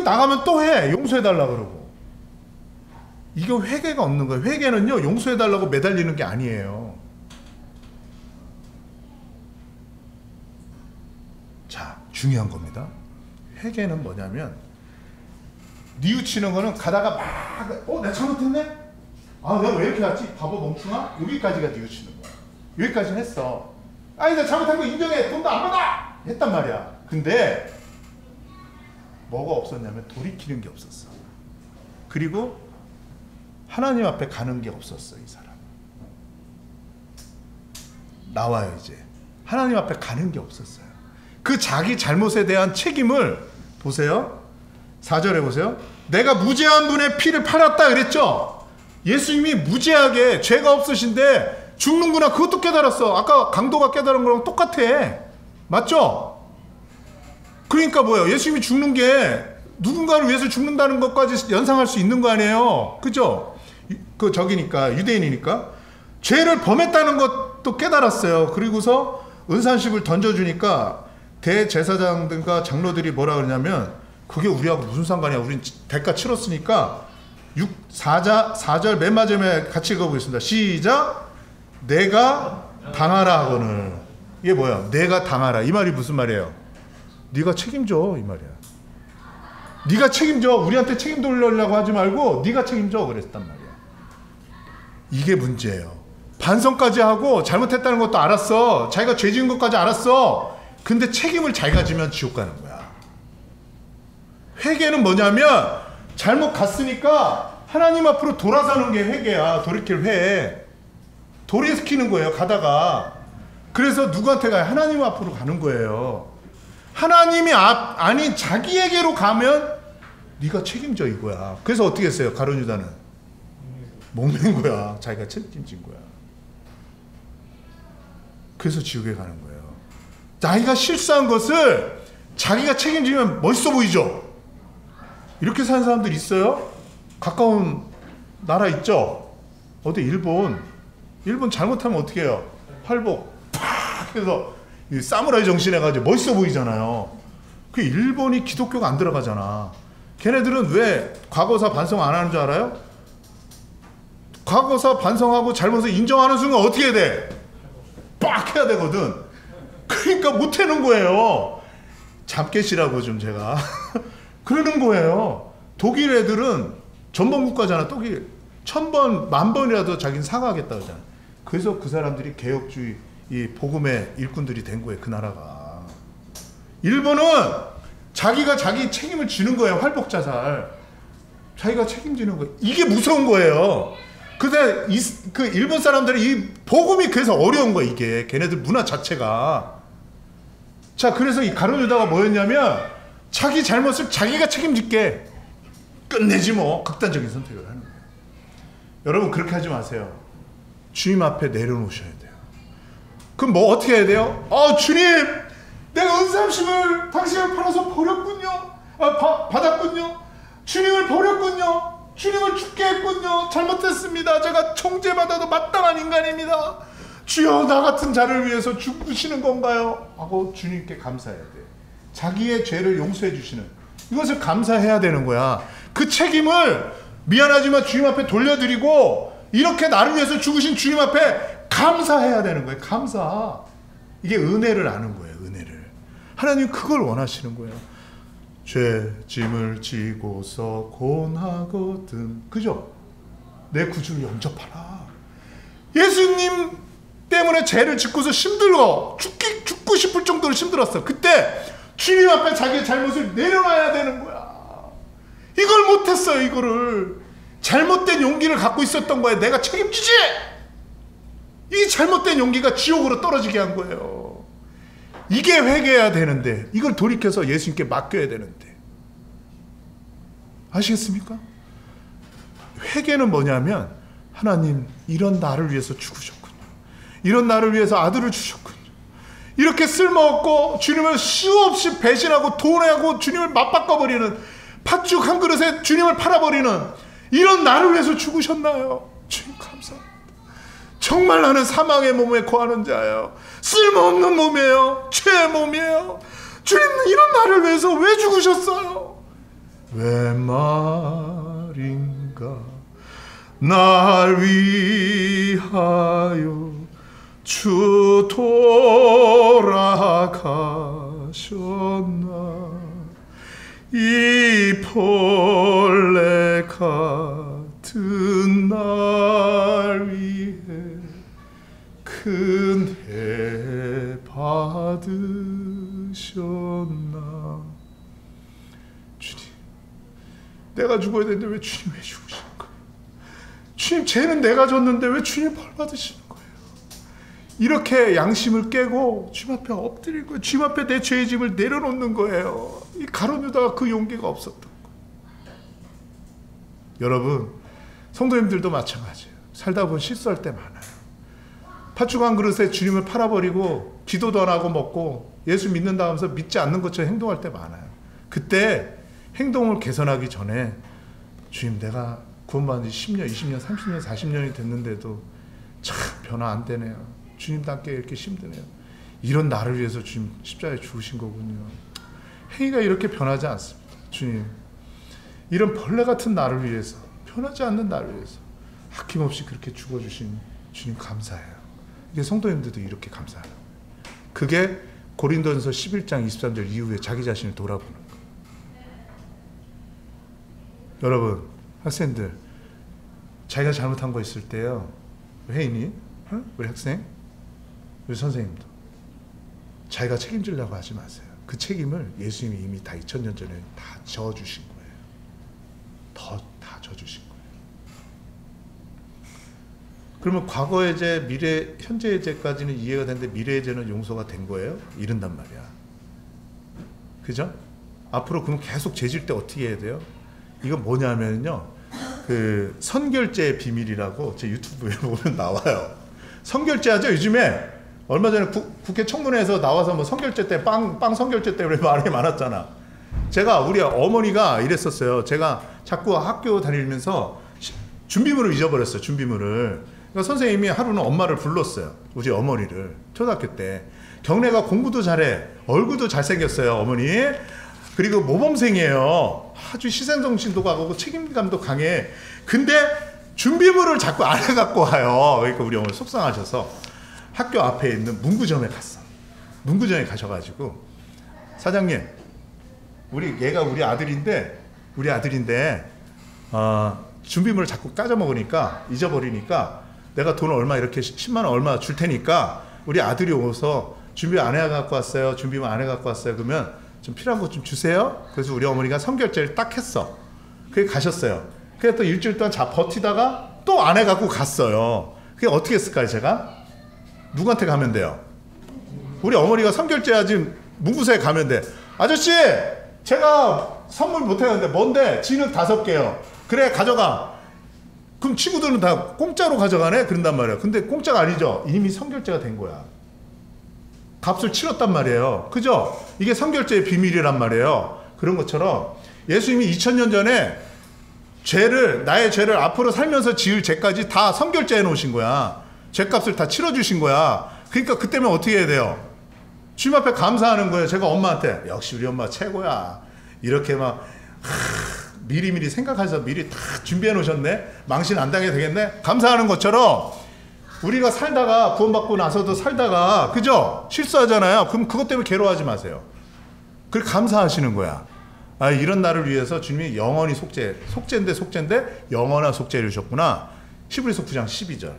나가면 또 해. 용서해달라 그러고. 이게 회개가 없는 거예요. 회개는요, 용서해달라고 매달리는 게 아니에요. 자, 중요한 겁니다. 회개는 뭐냐면, 뉘우치는 거는 가다가 막, 내가 잘못했네? 내가 왜 이렇게 왔지? 바보 멍충아? 여기까지가 뉘우치는 거야. 여기까지는 했어. 내가 잘못한 거 인정해. 돈도 안 받아! 했단 말이야. 근데, 뭐가 없었냐면, 돌이키는 게 없었어. 그리고, 하나님 앞에 가는 게 없었어, 이 사람. 나와요, 이제. 하나님 앞에 가는 게 없었어요. 그 자기 잘못에 대한 책임을, 보세요. 4절에 보세요. 내가 무죄한 분의 피를 팔았다 그랬죠? 예수님이 무죄하게 죄가 없으신데 죽는구나, 그것도 깨달았어. 아까 강도가 깨달은 거랑 똑같아. 맞죠? 그러니까 뭐예요? 예수님이 죽는 게 누군가를 위해서 죽는다는 것까지 연상할 수 있는 거 아니에요? 그죠? 저기니까, 유대인이니까. 죄를 범했다는 것도 깨달았어요. 그리고서 은산십을 던져주니까 대제사장들과 장로들이 뭐라 그러냐면, 그게 우리하고 무슨 상관이야? 우린 대가 치렀으니까. 4절 맨 마지막에 같이 읽어보겠습니다. 시작. 내가 당하라 하거늘. 이게 뭐야? 내가 당하라. 이 말이 무슨 말이에요? 네가 책임져, 이 말이야. 네가 책임져. 우리한테 책임 돌리려고 하지 말고 네가 책임져 그랬단 말이야. 이게 문제예요. 반성까지 하고 잘못했다는 것도 알았어. 자기가 죄 지은 것까지 알았어. 근데 책임을 자기가 지면 지옥 가는 거야. 회개는 뭐냐면, 잘못 갔으니까 하나님 앞으로 돌아서는 게 회개야. 돌이킬 회. 돌이키는 거예요, 가다가. 그래서 누구한테 가요? 하나님 앞으로 가는 거예요. 하나님이 아닌 자기에게로 가면 네가 책임져, 이거야. 그래서 어떻게 했어요? 가룟 유다는 목맨 거야. 자기가 책임진 거야. 그래서 지옥에 가는 거예요. 자기가 실수한 것을 자기가 책임지면 멋있어 보이죠? 이렇게 사는 사람들 있어요? 가까운 나라 있죠? 어디 일본 잘못하면 어떻게 해요? 활복 팍 해서 사무라이 정신 해가지고 멋있어 보이잖아요. 그 일본이 기독교가 안 들어가잖아. 걔네들은 왜 과거사 반성 안 하는 줄 알아요? 과거사 반성하고 잘못을 인정하는 순간 어떻게 해야 돼? 빡 해야 되거든. 그러니까 못 해는 거예요. 잡깨시라고 좀 제가 그러는 거예요. 독일 애들은 전범국가잖아. 독일 1000번 10,000번이라도 자기는 사과하겠다 그러잖아. 그래서 그 사람들이 개혁주의 이 복음의 일꾼들이 된 거예요. 그 나라가. 일본은 자기가 자기 책임을 지는 거예요. 활복자살. 자기가 책임지는 거예요. 이게 무서운 거예요. 근데 그 일본 사람들은 이 복음이 그래서 어려운 거예요. 이게 걔네들 문화 자체가. 자, 그래서 이 가룟 유다가 뭐였냐면, 자기 잘못을 자기가 책임질게. 끝내지 뭐. 극단적인 선택을 하는 거예요. 여러분 그렇게 하지 마세요. 주님 앞에 내려놓으셔야 돼요. 그럼 뭐 어떻게 해야 돼요? 주님, 내가 은30을 당신을 팔아서 버렸군요. 받았군요. 주님을 버렸군요. 주님을 죽게 했군요. 잘못했습니다. 제가 총재받아도 마땅한 인간입니다. 주여, 나 같은 자를 위해서 죽으시는 건가요? 하고 주님께 감사해야 돼. 자기의 죄를 용서해 주시는. 이것을 감사해야 되는 거야. 그 책임을 미안하지만 주님 앞에 돌려드리고 이렇게 나를 위해서 죽으신 주님 앞에 감사해야 되는 거예요. 감사. 이게 은혜를 아는 거예요. 은혜를. 하나님 그걸 원하시는 거예요. 죄 짐을 지고서 고나거든. 그죠? 내 구주를 영접하라. 예수님 때문에 죄를 짓고서 힘들어 죽고 싶을 정도로 힘들었어. 그때 주님 앞에 자기의 잘못을 내려놔야 되는 거야. 이걸 못했어요. 이거를 잘못된 용기를 갖고 있었던 거예요. 내가 책임지지. 이 잘못된 용기가 지옥으로 떨어지게 한 거예요. 이게 회개해야 되는데 이걸 돌이켜서 예수님께 맡겨야 되는데 아시겠습니까? 회개는 뭐냐면 하나님 이런 나를 위해서 죽으셨군요. 이런 나를 위해서 아들을 주셨군요. 이렇게 쓸모없고 주님을 수없이 배신하고 돈하고 주님을 맞바꿔버리는 팥죽 한 그릇에 주님을 팔아버리는 이런 나를 위해서 죽으셨나요? 주님 감사합니다. 정말 나는 사망의 몸에 거하는 자예요. 쓸모없는 몸이에요. 죄의 몸이에요. 주님은 이런 나를 위해서 왜 죽으셨어요? 왜 말인가 날 위하여 주 돌아가셨나 이 벌레 같은 날 위해 큰 해 받으셨나. 주님 내가 죽어야 되는데 왜 주님 왜 죽으시는 거예요? 주님 죄는 내가 졌는데 왜 주님 벌 받으시는 거예요? 이렇게 양심을 깨고 주님 앞에 엎드린 거예요. 주님 앞에 내 죄의 짐을 내려놓는 거예요. 이 가룟 유다가 그 용기가 없었던 거예요. 여러분 성도님들도 마찬가지예요. 살다 보면 실수할 때 많아요. 팥죽 한 그릇에 주님을 팔아버리고 기도도 안 하고 먹고 예수 믿는다 하면서 믿지 않는 것처럼 행동할 때 많아요. 그때 행동을 개선하기 전에 주님 내가 구원받은 지 10년, 20년, 30년, 40년이 됐는데도 참 변화 안 되네요. 주님답게 이렇게 힘드네요. 이런 나를 위해서 주님 십자가에 죽으신 거군요. 행위가 이렇게 변하지 않습니다. 주님 이런 벌레 같은 나를 위해서 변하지 않는 나를 위해서 아낌없이 그렇게 죽어주신 주님 감사해요. 이게 성도님들도 이렇게 감사해요. 그게 고린도전서 11장 23절 이후에 자기 자신을 돌아보는 거예요. 여러분 학생들 자기가 잘못한 거 있을 때요. 혜인이 우리 학생 우리 선생님도 자기가 책임지려고 하지 마세요. 그 책임을 예수님이 이미 다 2000년 전에 다 져주신 거예요. 다 져주신 거예요. 그러면 과거의 죄, 미래, 현재의 죄까지는 이해가 되는데 미래의 죄는 용서가 된 거예요? 이른단 말이야. 그죠? 앞으로 그럼 계속 죄질 때 어떻게 해야 돼요? 이건 뭐냐면요. 그 선결제의 비밀이라고 제 유튜브에 보면 나와요. 선결제 하죠? 요즘에 얼마 전에 국회 청문회에서 나와서 뭐 선결제 때 빵 선결제 때문에 말이 많았잖아. 제가 우리 어머니가 이랬었어요. 제가 자꾸 학교 다니면서 준비물을 잊어버렸어요. 준비물을. 그러니까 선생님이 하루는 엄마를 불렀어요. 우리 어머니를. 초등학교 때. 경례가 공부도 잘해. 얼굴도 잘생겼어요. 어머니. 그리고 모범생이에요. 아주 희생정신도 강하고 책임감도 강해. 근데 준비물을 자꾸 안 해갖고 와요. 그러니까 우리 어머니 속상하셔서 학교 앞에 있는 문구점에 갔어. 문구점에 가셔가지고 사장님, 얘가 우리 아들인데 준비물을 자꾸 까져 먹으니까 잊어버리니까 내가 돈 얼마 이렇게 10만 원 얼마 줄 테니까 우리 아들이 오서 준비 안 해갖고 왔어요. 준비물 안 해갖고 왔어요. 그러면 좀 필요한 거 좀 주세요. 그래서 우리 어머니가 선결제를 딱 했어. 그게 가셨어요. 그래 또 일주일 동안 버티다가 또 안 해갖고 갔어요. 그게 어떻게 했을까요, 제가? 누구한테 가면 돼요? 우리 어머니가 선결제 아직 문구사에 가면 돼. 아저씨, 제가 선물 못 해는데 뭔데? 지는 5개요. 그래, 가져가. 그럼 친구들은 다 공짜로 가져가네? 그런단 말이에요. 근데 공짜가 아니죠. 이미 선결제가 된 거야. 값을 치렀단 말이에요. 그죠? 이게 선결제의 비밀이란 말이에요. 그런 것처럼 예수님이 2000년 전에 나의 죄를 앞으로 살면서 지을 죄까지 다 선결제해 놓으신 거야. 죄값을 다 치러주신 거야. 그러니까 그때면 어떻게 해야 돼요? 주님 앞에 감사하는 거예요. 제가 엄마한테 역시 우리 엄마 최고야. 이렇게 막 미리미리 생각하셔서 미리 다 준비해 놓으셨네. 망신 안 당해도 되겠네. 감사하는 것처럼 우리가 살다가 구원받고 나서도 살다가 그죠? 실수하잖아요. 그럼 그것 때문에 괴로워하지 마세요. 그걸 감사하시는 거야. 아, 이런 날을 위해서 주님이 영원히 속죄인데 영원한 속죄를 이루셨구나. 히브리서 9장 12절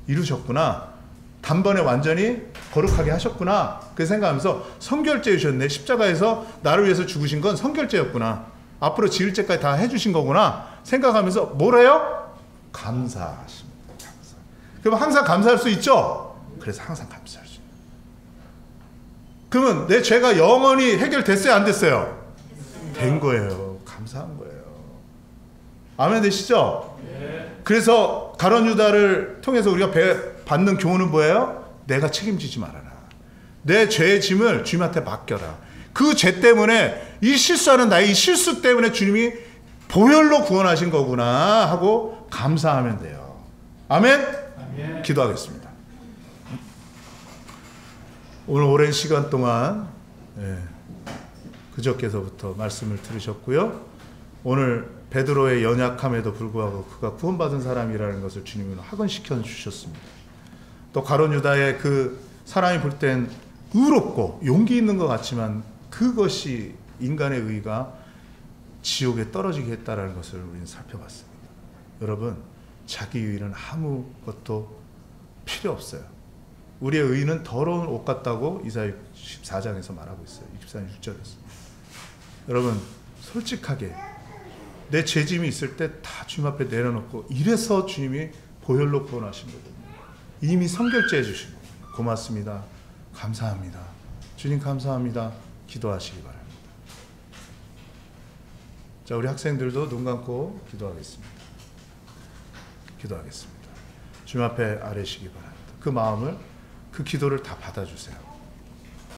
이루셨구나. 단번에 완전히 거룩하게 하셨구나. 그 생각하면서 성결죄 주셨네. 십자가에서 나를 위해서 죽으신 건 성결죄였구나. 앞으로 지을 죄까지 다 해주신 거구나 생각하면서 뭐래요? 감사하십니다. 감사. 그럼 항상 감사할 수 있죠? 그래서 항상 감사할 수 있어요. 그러면 내 죄가 영원히 해결됐어요? 안 됐어요? 된 거예요. 감사한 거예요. 아멘 되시죠? 그래서 가룟 유다를 통해서 우리가 받는 교훈은 뭐예요? 내가 책임지지 말아라. 내 죄의 짐을 주님한테 맡겨라. 그 죄 때문에 이 실수하는 나의 이 실수 때문에 주님이 보혈로 구원하신 거구나 하고 감사하면 돼요. 아멘? 아멘. 기도하겠습니다. 오늘 오랜 시간 동안 그저께서부터 말씀을 들으셨고요. 오늘 베드로의 연약함에도 불구하고 그가 구원받은 사람이라는 것을 주님은 확언시켜 주셨습니다. 또 가룟 유다의 그 사람이 볼 땐 의롭고 용기 있는 것 같지만 그것이 인간의 의가 지옥에 떨어지게 했다라는 것을 우리는 살펴봤습니다. 여러분, 자기 의는 아무것도 필요 없어요. 우리의 의는 더러운 옷 같다고 이사야 14장에서 말하고 있어요. 24장 6절에서. 여러분, 솔직하게 내 죄짐이 있을 때 다 주님 앞에 내려놓고 이래서 주님이 보혈로 구원하신 거거든요. 이미 성결제 해주신 거예요. 고맙습니다. 감사합니다. 주님 감사합니다. 기도하시기 바랍니다. 자, 우리 학생들도 눈 감고 기도하겠습니다. 기도하겠습니다. 주님 앞에 아뢰시기 바랍니다. 그 마음을, 그 기도를 다 받아주세요.